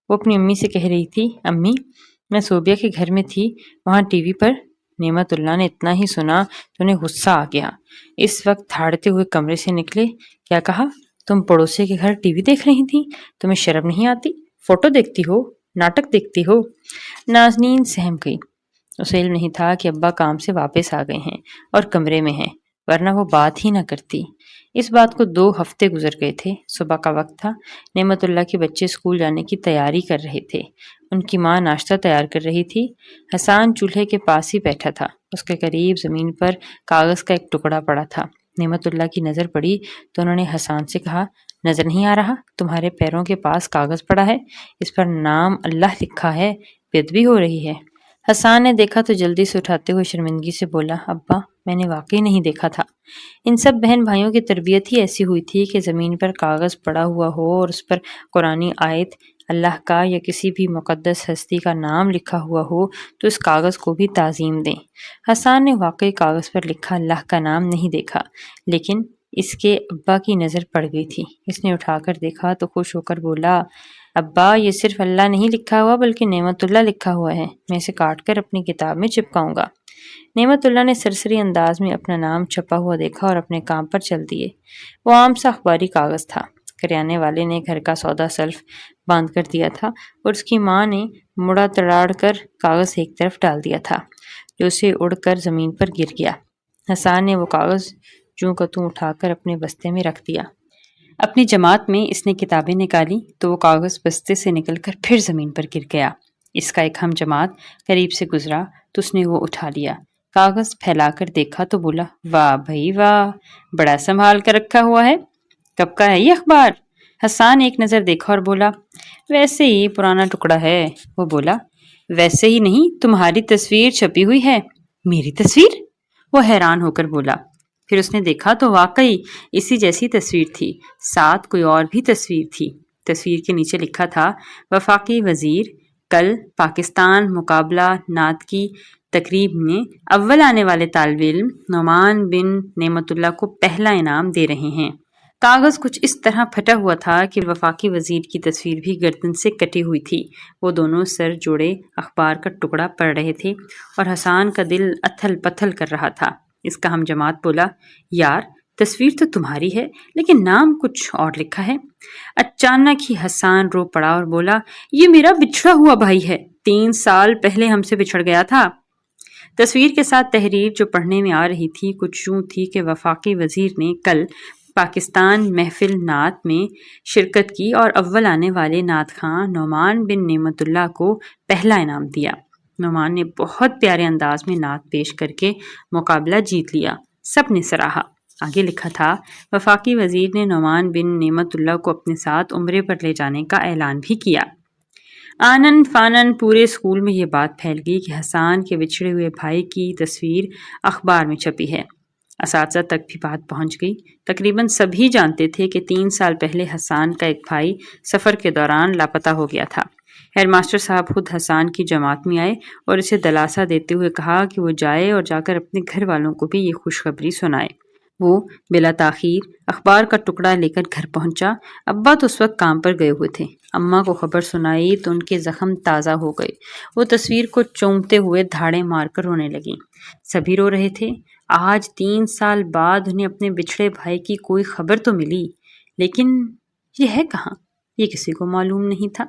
وہ اپنی امی سے کہہ رہی تھی، امی میں صوبیہ کے گھر میں تھی، وہاں ٹی وی پر۔ نعمت اللہ نے اتنا ہی سنا تو انہیں غصہ آ گیا۔ اس وقت دھاڑتے ہوئے کمرے سے نکلے۔ کیا کہا؟ تم پڑوسی کے گھر ٹی وی دیکھ رہی تھی؟ تمہیں شرم نہیں آتی؟ فوٹو دیکھتی ہو؟ ناٹک دیکھتی ہو؟ نازنین سہم گئی۔ اسے علم نہیں تھا کہ ابا کام سے واپس آ گئے ہیں اور کمرے میں ہیں، ورنہ وہ بات ہی نہ کرتی۔ اس بات کو 2 ہفتے گزر گئے تھے۔ صبح کا وقت تھا، نعمت اللہ کے بچے اسکول جانے کی تیاری کر رہے تھے۔ ان کی ماں ناشتہ تیار کر رہی تھی۔ حسان چولہے کے پاس ہی بیٹھا تھا، اس کے قریب زمین پر کاغذ کا ایک ٹکڑا پڑا تھا۔ نعمت اللہ کی نظر پڑی تو انہوں نے حسان سے کہا، نظر نہیں آ رہا تمہارے پیروں کے پاس کاغذ پڑا ہے، اس پر نام اللہ لکھا ہے، بےادبی ہو رہی ہے۔ حسان نے دیکھا تو جلدی سے اٹھاتے ہوئے شرمندگی سے بولا، ابا میں نے واقعی نہیں دیکھا تھا۔ ان سب بہن بھائیوں کی تربیت ہی ایسی ہوئی تھی کہ زمین پر کاغذ پڑا ہوا ہو اور اس پر قرآنی آیت، اللہ کا یا کسی بھی مقدس ہستی کا نام لکھا ہوا ہو تو اس کاغذ کو بھی تعظیم دیں۔ حسان نے واقعی کاغذ پر لکھا اللہ کا نام نہیں دیکھا، لیکن اس کے ابا کی نظر پڑ گئی تھی۔ اس نے اٹھا کر دیکھا تو خوش ہو کر بولا، ابا یہ صرف اللہ نہیں لکھا ہوا بلکہ نعمت اللہ لکھا ہوا ہے، میں اسے کاٹ کر اپنی کتاب میں چپکاؤں گا۔ نعمت اللہ نے سرسری انداز میں اپنا نام چھپا ہوا دیکھا اور اپنے کام پر چل دیے۔ وہ عام سا اخباری کاغذ تھا۔ کریانے والے نے گھر کا سودا سلف باندھ کر دیا تھا اور اس کی ماں نے مڑا تڑاڑ کر کاغذ ایک طرف ڈال دیا تھا جو اسے اڑ کر زمین پر گر گیا۔ حسان نے وہ کاغذ جوں کا توں اٹھا کر اپنے بستے میں رکھ دیا۔ اپنی جماعت میں اس نے کتابیں نکالی تو وہ کاغذ بستے سے نکل کر پھر زمین پر گر گیا۔ اس کا ایک ہم جماعت قریب سے گزرا تو اس نے وہ اٹھا لیا، کاغذ پھیلا کر دیکھا تو بولا، واہ بھائی واہ، بڑا سنبھال کر رکھا ہوا ہے، کب کا ہے یہ اخبار؟ حسان ایک نظر دیکھا اور بولا، ویسے ہی پرانا ٹکڑا ہے۔ وہ بولا، ویسے ہی نہیں، تمہاری تصویر چھپی ہوئی ہے۔ میری تصویر؟ وہ حیران ہو کر بولا۔ پھر اس نے دیکھا تو واقعی اسی جیسی تصویر تھی، ساتھ کوئی اور بھی تصویر تھی۔ تصویر کے نیچے لکھا تھا، وفاقی وزیر کل پاکستان مقابلہ نعت کی تقریب میں اول آنے والے طالب علم نعمان بن نعمت اللہ کو پہلا انعام دے رہے ہیں۔ کاغذ کچھ اس طرح پھٹا ہوا تھا کہ وفاقی وزیر کی تصویر بھی گردن سے کٹی ہوئی تھی۔ وہ دونوں سر جوڑے اخبار کا ٹکڑا پڑھ رہے تھے اور حسان کا دل اتھل پتھل کر رہا تھا۔ اس کا ہم جماعت بولا، یار تصویر تو تمہاری ہے لیکن نام کچھ اور لکھا ہے۔ اچانک ہی حسان رو پڑا اور بولا، یہ میرا بچھڑا ہوا بھائی ہے، 3 سال پہلے ہم سے بچھڑ گیا تھا۔ تصویر کے ساتھ تحریر جو پڑھنے میں آ رہی تھی کچھ یوں تھی کہ وفاقی وزیر نے کل پاکستان محفل نعت میں شرکت کی اور اول آنے والے نعت خواں نعمان بن نعمت اللہ کو پہلا انعام دیا۔ نعمان نے بہت پیارے انداز میں نعت پیش کر کے مقابلہ جیت لیا، سب نے سراہا۔ آگے لکھا تھا، وفاقی وزیر نے نعمان بن نعمت اللہ کو اپنے ساتھ عمرے پر لے جانے کا اعلان بھی کیا۔ آنن فانن پورے اسکول میں یہ بات پھیل گئی کہ حسان کے بچھڑے ہوئے بھائی کی تصویر اخبار میں چھپی ہے۔ اساتذہ تک بھی بات پہنچ گئی۔ تقریباً سبھی جانتے تھے کہ 3 سال پہلے حسان کا ایک بھائی سفر کے دوران لاپتہ ہو گیا تھا۔ ہیڈ ماسٹر صاحب خود حسان کی جماعت میں آئے اور اسے دلاسا دیتے ہوئے کہا کہ وہ جائے اور جا کر اپنے گھر والوں کو بھی یہ خوشخبری سنائے۔ وہ بلا تاخیر اخبار کا ٹکڑا لے کر گھر پہنچا۔ ابا تو اس وقت کام پر گئے ہوئے تھے۔ اماں کو خبر سنائی تو ان کے زخم تازہ ہو گئے۔ وہ تصویر کو چومتے ہوئے دھاڑے مار کر رونے لگیں۔ سبھی رو رہے تھے۔ آج 3 سال بعد انہیں اپنے بچھڑے بھائی کی کوئی خبر تو ملی، لیکن یہ ہے کہاں، یہ کسی کو معلوم نہیں تھا۔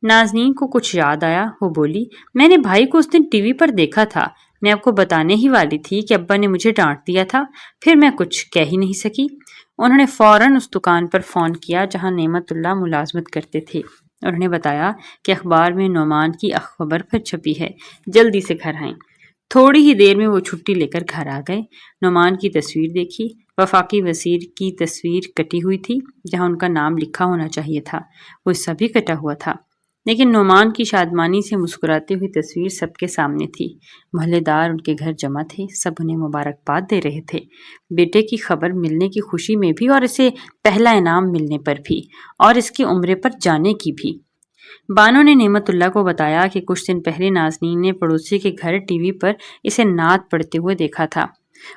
نازنین کو کچھ یاد آیا۔ وہ بولی، میں نے بھائی کو اس دن ٹی وی پر دیکھا تھا۔ میں آپ کو بتانے ہی والی تھی کہ ابا نے مجھے ڈانٹ دیا تھا، پھر میں کچھ کہہ ہی نہیں سکی۔ انہوں نے فوراً اس دکان پر فون کیا جہاں نعمت اللہ ملازمت کرتے تھے۔ انہوں نے بتایا کہ اخبار میں نعمان کی خبر پھر چھپی ہے، جلدی سے گھر آئیں۔ تھوڑی ہی دیر میں وہ چھٹی لے کر گھر آ گئے۔ نعمان کی تصویر دیکھی۔ وفاقی وزیر کی تصویر کٹی ہوئی تھی، جہاں ان کا نام لکھا ہونا چاہیے تھا وہ حصہ بھی کٹا ہوا تھا، لیکن نعمان کی شادمانی سے مسکراتی ہوئی تصویر سب کے سامنے تھی۔ محلے دار ان کے گھر جمع تھے، سب انہیں مبارکباد دے رہے تھے، بیٹے کی خبر ملنے کی خوشی میں بھی اور اسے پہلا انعام ملنے پر بھی، اور اس کے عمرے پر جانے کی بھی۔ بانو نے نعمت اللہ کو بتایا کہ کچھ دن پہلے نازنین نے پڑوسی کے گھر ٹی وی پر اسے نعت پڑھتے ہوئے دیکھا تھا۔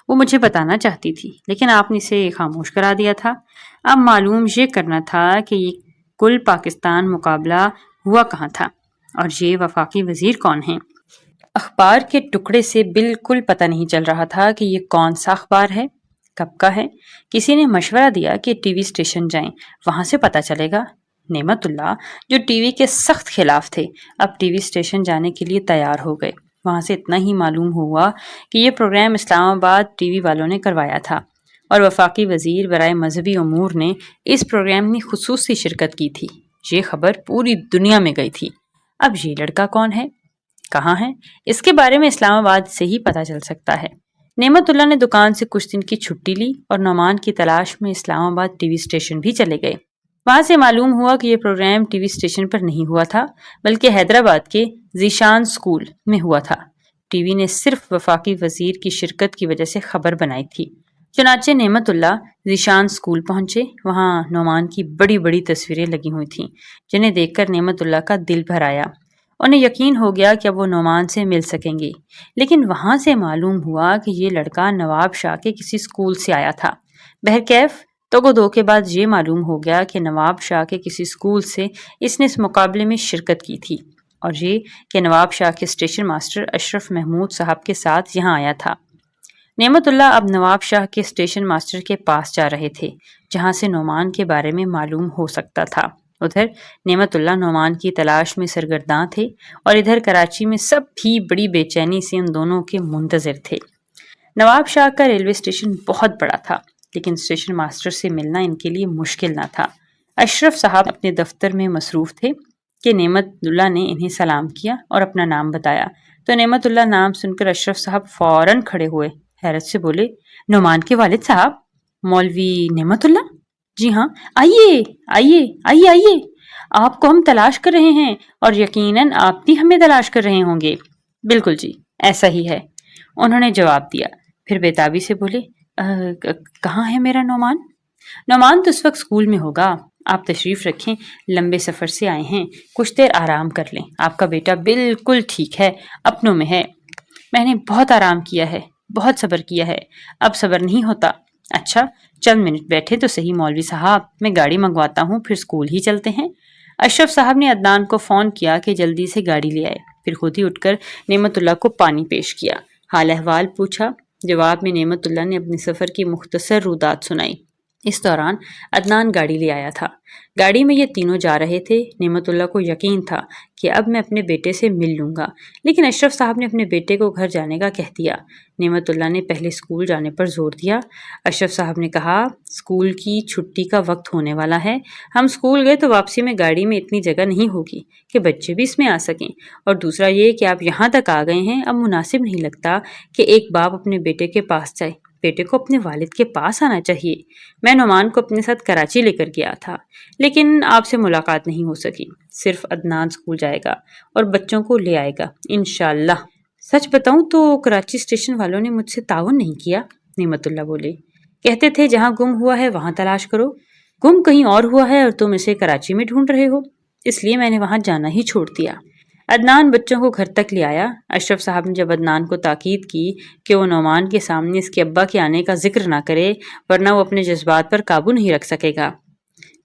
وہ مجھے بتانا چاہتی تھی لیکن آپ نے اسے خاموش کرا دیا تھا۔ اب معلوم یہ کرنا تھا کہ یہ کل پاکستان مقابلہ ہوا کہاں تھا اور یہ وفاقی وزیر کون ہیں۔ اخبار کے ٹکڑے سے بالکل پتہ نہیں چل رہا تھا کہ یہ کون سا اخبار ہے، کب کا ہے۔ کسی نے مشورہ دیا کہ ٹی وی اسٹیشن جائیں، وہاں سے پتہ چلے گا۔ نعمت اللہ جو ٹی وی کے سخت خلاف تھے اب ٹی وی اسٹیشن جانے کے لیے تیار ہو گئے۔ وہاں سے اتنا ہی معلوم ہوا کہ یہ پروگرام اسلام آباد ٹی وی والوں نے کروایا تھا اور وفاقی وزیر برائے مذہبی امور نے اس پروگرام میں خصوصی شرکت کی تھی۔ یہ خبر پوری دنیا میں گئی تھی۔ اب یہ لڑکا کون ہے، کہاں ہے، اس کے بارے میں اسلام آباد سے ہی پتہ چل سکتا ہے۔ نعمت اللہ نے دکان سے کچھ دن کی چھٹی لی اور نعمان کی تلاش میں اسلام آباد ٹی وی اسٹیشن بھی چلے گئے۔ وہاں سے معلوم ہوا کہ یہ پروگرام ٹی وی اسٹیشن پر نہیں ہوا تھا بلکہ حیدرآباد کے ذیشان اسکول میں ہوا تھا۔ ٹی وی نے صرف وفاقی وزیر کی شرکت کی وجہ سے خبر بنائی تھی۔ چنانچہ نعمت اللہ ذیشان اسکول پہنچے۔ وہاں نعمان کی بڑی بڑی تصویریں لگی ہوئی تھیں جنہیں دیکھ کر نعمت اللہ کا دل بھر آیا۔ انہیں یقین ہو گیا کہ اب وہ نعمان سے مل سکیں گے، لیکن وہاں سے معلوم ہوا کہ یہ لڑکا نواب شاہ کے کسی اسکول سے آیا تھا۔ بہرکیف توگو دو کے بعد یہ معلوم ہو گیا کہ نواب شاہ کے کسی اسکول سے اس نے اس مقابلے میں شرکت کی تھی، اور یہ کہ نواب شاہ کے اسٹیشن ماسٹر اشرف محمود صاحب کے ساتھ یہاں آیا تھا۔ نعمت اللہ اب نواب شاہ کے اسٹیشن ماسٹر کے پاس جا رہے تھے جہاں سے نعمان کے بارے میں معلوم ہو سکتا تھا۔ ادھر نعمت اللہ نعمان کی تلاش میں سرگرداں تھے اور ادھر کراچی میں سب بھی بڑی بے چینی سے ان دونوں کے منتظر تھے۔ نواب شاہ کا ریلوے اسٹیشن بہت بڑا تھا لیکن اسٹیشن ماسٹر سے ملنا ان کے لیے مشکل نہ تھا۔ اشرف صاحب اپنے دفتر میں مصروف تھے کہ نعمت اللہ نے انہیں سلام کیا اور اپنا نام بتایا تو نعمت اللہ نام سن کر اشرف صاحب فوراً کھڑے ہوئے، حیرت سے بولے، نعمان کے والد صاحب، مولوی نعمت اللہ؟ جی ہاں، آئیے آئیے آئیے آئیے، آپ کو ہم تلاش کر رہے ہیں اور یقیناً آپ بھی ہمیں تلاش کر رہے ہوں گے۔ بالکل جی، ایسا ہی ہے، انہوں نے جواب دیا۔ پھر بےتابی سے بولے، کہاں ہے میرا نعمان؟ نعمان تو اس وقت اسکول میں ہوگا، آپ تشریف رکھیں، لمبے سفر سے آئے ہیں، کچھ دیر آرام کر لیں، آپ کا بیٹا بالکل ٹھیک ہے، اپنوں میں ہے۔ میں نے بہت آرام کیا ہے، بہت صبر کیا ہے، اب صبر نہیں ہوتا۔ اچھا چند منٹ بیٹھے تو صحیح مولوی صاحب، میں گاڑی منگواتا ہوں، پھر اسکول ہی چلتے ہیں۔ اشرف صاحب نے عدنان کو فون کیا کہ جلدی سے گاڑی لے آئے، پھر خود ہی اٹھ کر نعمت اللہ کو پانی پیش کیا، حال احوال پوچھا۔ جواب میں نعمت اللہ نے اپنے سفر کی مختصر رودات سنائی۔ اس دوران عدنان گاڑی لے آیا تھا۔ گاڑی میں یہ تینوں جا رہے تھے۔ نعمت اللہ کو یقین تھا کہ اب میں اپنے بیٹے سے مل لوں گا، لیکن اشرف صاحب نے اپنے بیٹے کو گھر جانے کا کہہ دیا۔ نعمت اللہ نے پہلے اسکول جانے پر زور دیا۔ اشرف صاحب نے کہا، اسکول کی چھٹی کا وقت ہونے والا ہے، ہم اسکول گئے تو واپسی میں گاڑی میں اتنی جگہ نہیں ہوگی کہ بچے بھی اس میں آ سکیں، اور دوسرا یہ کہ آپ یہاں تک آ گئے ہیں، اب مناسب نہیں لگتا کہ ایک باپ اپنے بیٹے کے پاس جائے، بیٹے کو اپنے والد کے پاس آنا چاہیے۔ میں نعمان کو اپنے ساتھ کراچی لے کر گیا تھا، لیکن آپ سے ملاقات نہیں ہو سکی۔ صرف عدنان اسکول جائے گا اور بچوں کو لے آئے گا انشاءاللہ۔ سچ بتاؤں تو کراچی اسٹیشن والوں نے مجھ سے تعاون نہیں کیا، نعمت اللہ بولے۔ کہتے تھے جہاں گم ہوا ہے وہاں تلاش کرو، گم کہیں اور ہوا ہے اور تم اسے کراچی میں ڈھونڈ رہے ہو، اس لیے میں نے وہاں جانا ہی چھوڑ دیا۔ عدنان بچوں کو گھر تک لے آیا۔ اشرف صاحب نے جب عدنان کو تاکید کی کہ وہ نعمان کے سامنے اس کے ابا کے آنے کا ذکر نہ کرے ورنہ وہ اپنے جذبات پر قابو نہیں رکھ سکے گا۔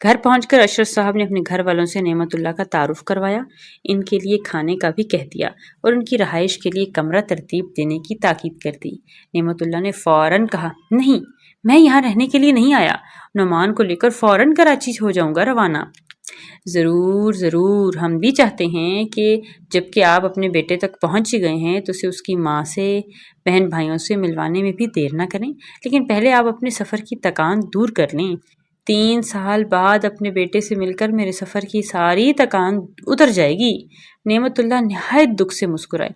گھر پہنچ کر اشرف صاحب نے اپنے گھر والوں سے نعمت اللہ کا تعارف کروایا، ان کے لیے کھانے کا بھی کہہ دیا اور ان کی رہائش کے لیے کمرہ ترتیب دینے کی تاکید کر دی۔ نعمت اللہ نے فوراً کہا، نہیں، میں یہاں رہنے کے لیے نہیں آیا، نعمان کو لے کر فوراً کراچی ہو جاؤں گا روانہ۔ ضرور ضرور، ہم بھی چاہتے ہیں کہ جب کہ آپ اپنے بیٹے تک پہنچ ہی گئے ہیں تو اسے اس کی ماں سے، بہن بھائیوں سے ملوانے میں بھی دیر نہ کریں، لیکن پہلے آپ اپنے سفر کی تکان دور کر لیں۔ 3 سال بعد اپنے بیٹے سے مل کر میرے سفر کی ساری تکان اتر جائے گی۔ نعمت اللہ نہایت دکھ سے مسکرائے۔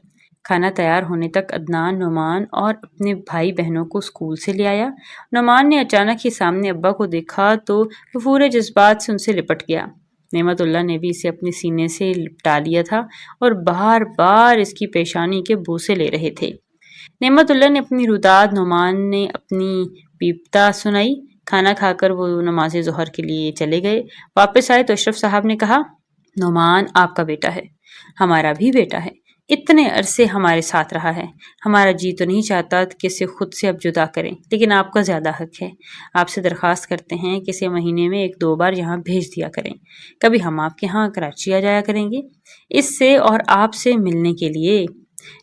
کھانا تیار ہونے تک عدنان نعمان اور اپنے بھائی بہنوں کو اسکول سے لے آیا۔ نعمان نے اچانک ہی سامنے ابا کو دیکھا تو وہ پورے جذبات سے ان سے لپٹ گیا۔ نعمت اللہ نے بھی اسے اپنے سینے سے لپٹا لیا تھا اور بار بار اس کی پیشانی کے بوسے لے رہے تھے۔ نعمت اللہ نے اپنی روداد، نعمان نے اپنی بیپتا سنائی۔ کھانا کھا کر وہ نماز ظہر کے لیے چلے گئے۔ واپس آئے تو اشرف صاحب نے کہا، نعمان آپ کا بیٹا ہے، ہمارا بھی بیٹا ہے، اتنے عرصے ہمارے ساتھ رہا ہے، ہمارا جی تو نہیں چاہتا کہ اسے خود سے اب جدا کریں، لیکن آپ کا زیادہ حق ہے۔ آپ سے درخواست کرتے ہیں کہ اسے مہینے میں 1-2 بار یہاں بھیج دیا کریں، کبھی ہم آپ کے ہاں کراچی آ جایا کریں گے اس سے اور آپ سے ملنے کے لیے۔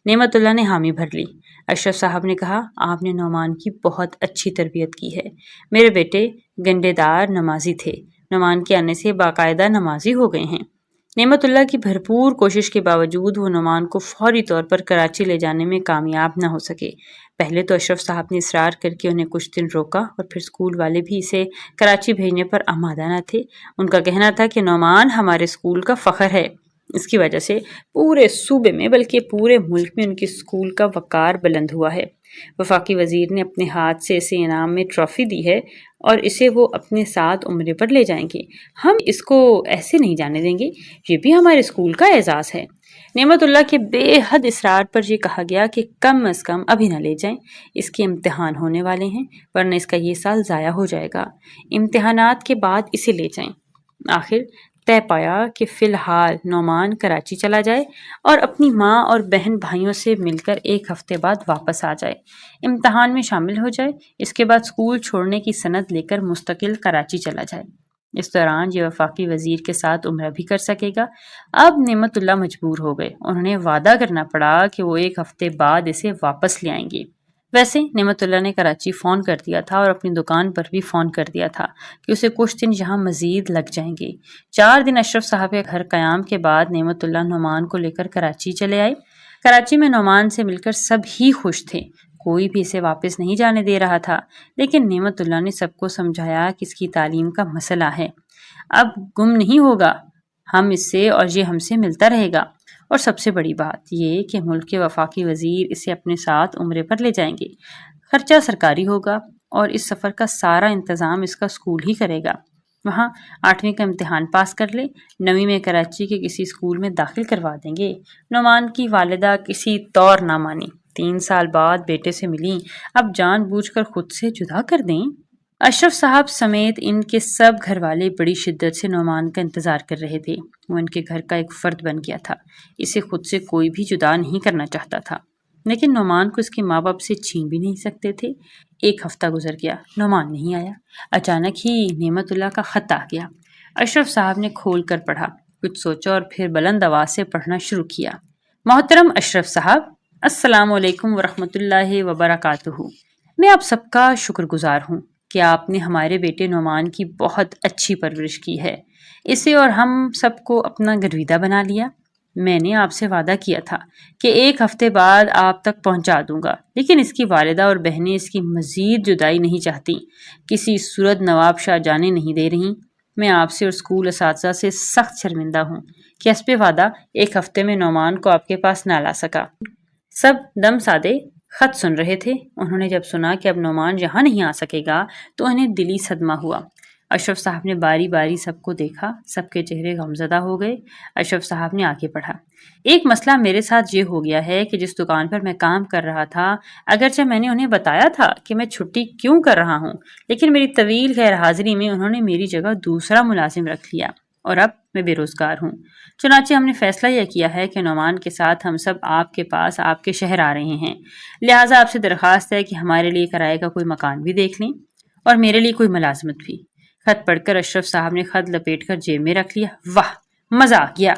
نعمت اللہ نے حامی بھر لی۔ اشرف صاحب نے کہا، آپ نے نعمان کی بہت اچھی تربیت کی ہے، میرے بیٹے گنڈے دار نمازی تھے، نعمان کے آنے سے باقاعدہ نمازی ہو گئے ہیں۔ نعمت اللہ کی بھرپور کوشش کے باوجود وہ نعمان کو فوری طور پر کراچی لے جانے میں کامیاب نہ ہو سکے۔ پہلے تو اشرف صاحب نے اصرار کر کے انہیں کچھ دن روکا اور پھر اسکول والے بھی اسے کراچی بھیجنے پر آمادہ نہ تھے۔ ان کا کہنا تھا کہ نعمان ہمارے اسکول کا فخر ہے، اس کی وجہ سے پورے صوبے میں بلکہ پورے ملک میں ان کی اسکول کا وقار بلند ہوا ہے۔ وفاقی وزیر نے اپنے ہاتھ سے اسے انعام میں ٹرافی دی ہے اور اسے وہ اپنے ساتھ عمرے پر لے جائیں گے، ہم اس کو ایسے نہیں جانے دیں گے، یہ بھی ہمارے اسکول کا اعزاز ہے۔ نعمت اللہ کے بے حد اصرار پر یہ کہا گیا کہ کم از کم ابھی نہ لے جائیں، اس کے امتحان ہونے والے ہیں ورنہ اس کا یہ سال ضائع ہو جائے گا، امتحانات کے بعد اسے لے جائیں۔ آخر طے پایا کہ فی الحال نعمان کراچی چلا جائے اور اپنی ماں اور بہن بھائیوں سے مل کر 1 ہفتے بعد واپس آ جائے، امتحان میں شامل ہو جائے، اس کے بعد اسکول چھوڑنے کی سند لے کر مستقل کراچی چلا جائے۔ اس دوران یہ وفاقی وزیر کے ساتھ عمرہ بھی کر سکے گا۔ اب نعمت اللہ مجبور ہو گئے، انہیں وعدہ کرنا پڑا کہ وہ 1 ہفتے بعد اسے واپس لے آئیں گے۔ ویسے نعمت اللہ نے کراچی فون کر دیا تھا اور اپنی دکان پر بھی فون کر دیا تھا کہ اسے کچھ دن یہاں مزید لگ جائیں گے۔ 4 دن اشرف صاحب کے گھر قیام کے بعد نعمت اللہ نعمان کو لے کر کراچی چلے آئے۔ کراچی میں نعمان سے مل کر سب ہی خوش تھے، کوئی بھی اسے واپس نہیں جانے دے رہا تھا، لیکن نعمت اللہ نے سب کو سمجھایا کہ اس کی تعلیم کا مسئلہ ہے، اب گم نہیں ہوگا، ہم اس سے اور یہ ہم سے ملتا رہے گا، اور سب سے بڑی بات یہ کہ ملک کے وفاقی وزیر اسے اپنے ساتھ عمرے پر لے جائیں گے، خرچہ سرکاری ہوگا اور اس سفر کا سارا انتظام اس کا اسکول ہی کرے گا۔ وہاں 8ویں کا امتحان پاس کر لے، 9ویں میں کراچی کے کسی اسکول میں داخل کروا دیں گے۔ نعمان کی والدہ کسی طور نہ مانی، 3 سال بعد بیٹے سے ملیں، اب جان بوجھ کر خود سے جدا کر دیں۔ اشرف صاحب سمیت ان کے سب گھر والے بڑی شدت سے نعمان کا انتظار کر رہے تھے، وہ ان کے گھر کا ایک فرد بن گیا تھا، اسے خود سے کوئی بھی جدا نہیں کرنا چاہتا تھا، لیکن نعمان کو اس کے ماں باپ سے چھین بھی نہیں سکتے تھے۔ 1 ہفتہ گزر گیا، نعمان نہیں آیا۔ اچانک ہی نعمت اللہ کا خط آ گیا۔ اشرف صاحب نے کھول کر پڑھا، کچھ سوچا اور پھر بلند آواز سے پڑھنا شروع کیا۔ محترم اشرف صاحب، السلام علیکم ورحمۃ اللہ وبرکاتہ۔ میں آپ سب کا شکر گزار ہوں کہ آپ نے ہمارے بیٹے نعمان کی بہت اچھی پرورش کی ہے، اسے اور ہم سب کو اپنا گرویدہ بنا لیا۔ میں نے آپ سے وعدہ کیا تھا کہ 1 ہفتے بعد آپ تک پہنچا دوں گا، لیکن اس کی والدہ اور بہنیں اس کی مزید جدائی نہیں چاہتی، کسی صورت نواب شاہ جانے نہیں دے رہی۔ میں آپ سے اور اسکول اساتذہ سے سخت شرمندہ ہوں کہ حسب وعدہ 1 ہفتے میں نعمان کو آپ کے پاس نہ لا سکا۔ سب دم سادے خط سن رہے تھے۔ انہوں نے جب سنا کہ اب نعمان یہاں نہیں آ سکے گا تو انہیں دلی صدمہ ہوا۔ اشرف صاحب نے باری باری سب کو دیکھا، سب کے چہرے غمزدہ ہو گئے۔ اشرف صاحب نے آگے بڑھا، ایک مسئلہ میرے ساتھ یہ ہو گیا ہے کہ جس دکان پر میں کام کر رہا تھا، اگرچہ میں نے انہیں بتایا تھا کہ میں چھٹی کیوں کر رہا ہوں، لیکن میری طویل غیر حاضری میں انہوں نے میری جگہ دوسرا ملازم رکھ لیا اور اب میں بے روزگار ہوں۔ چنانچہ ہم نے فیصلہ یہ کیا ہے کہ نعمان کے ساتھ ہم سب آپ کے پاس آپ کے شہر آ رہے ہیں، لہٰذا آپ سے درخواست ہے کہ ہمارے لیے کرائے کا کوئی مکان بھی دیکھ لیں اور میرے لیے کوئی ملازمت بھی۔ خط پڑھ کر اشرف صاحب نے خط لپیٹ کر جیب میں رکھ لیا۔ واہ، مزہ آ گیا!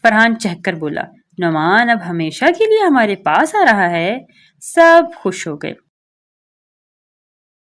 فرحان چہک کر بولا، نعمان اب ہمیشہ کے لیے ہمارے پاس آ رہا ہے۔ سب خوش ہو گئے۔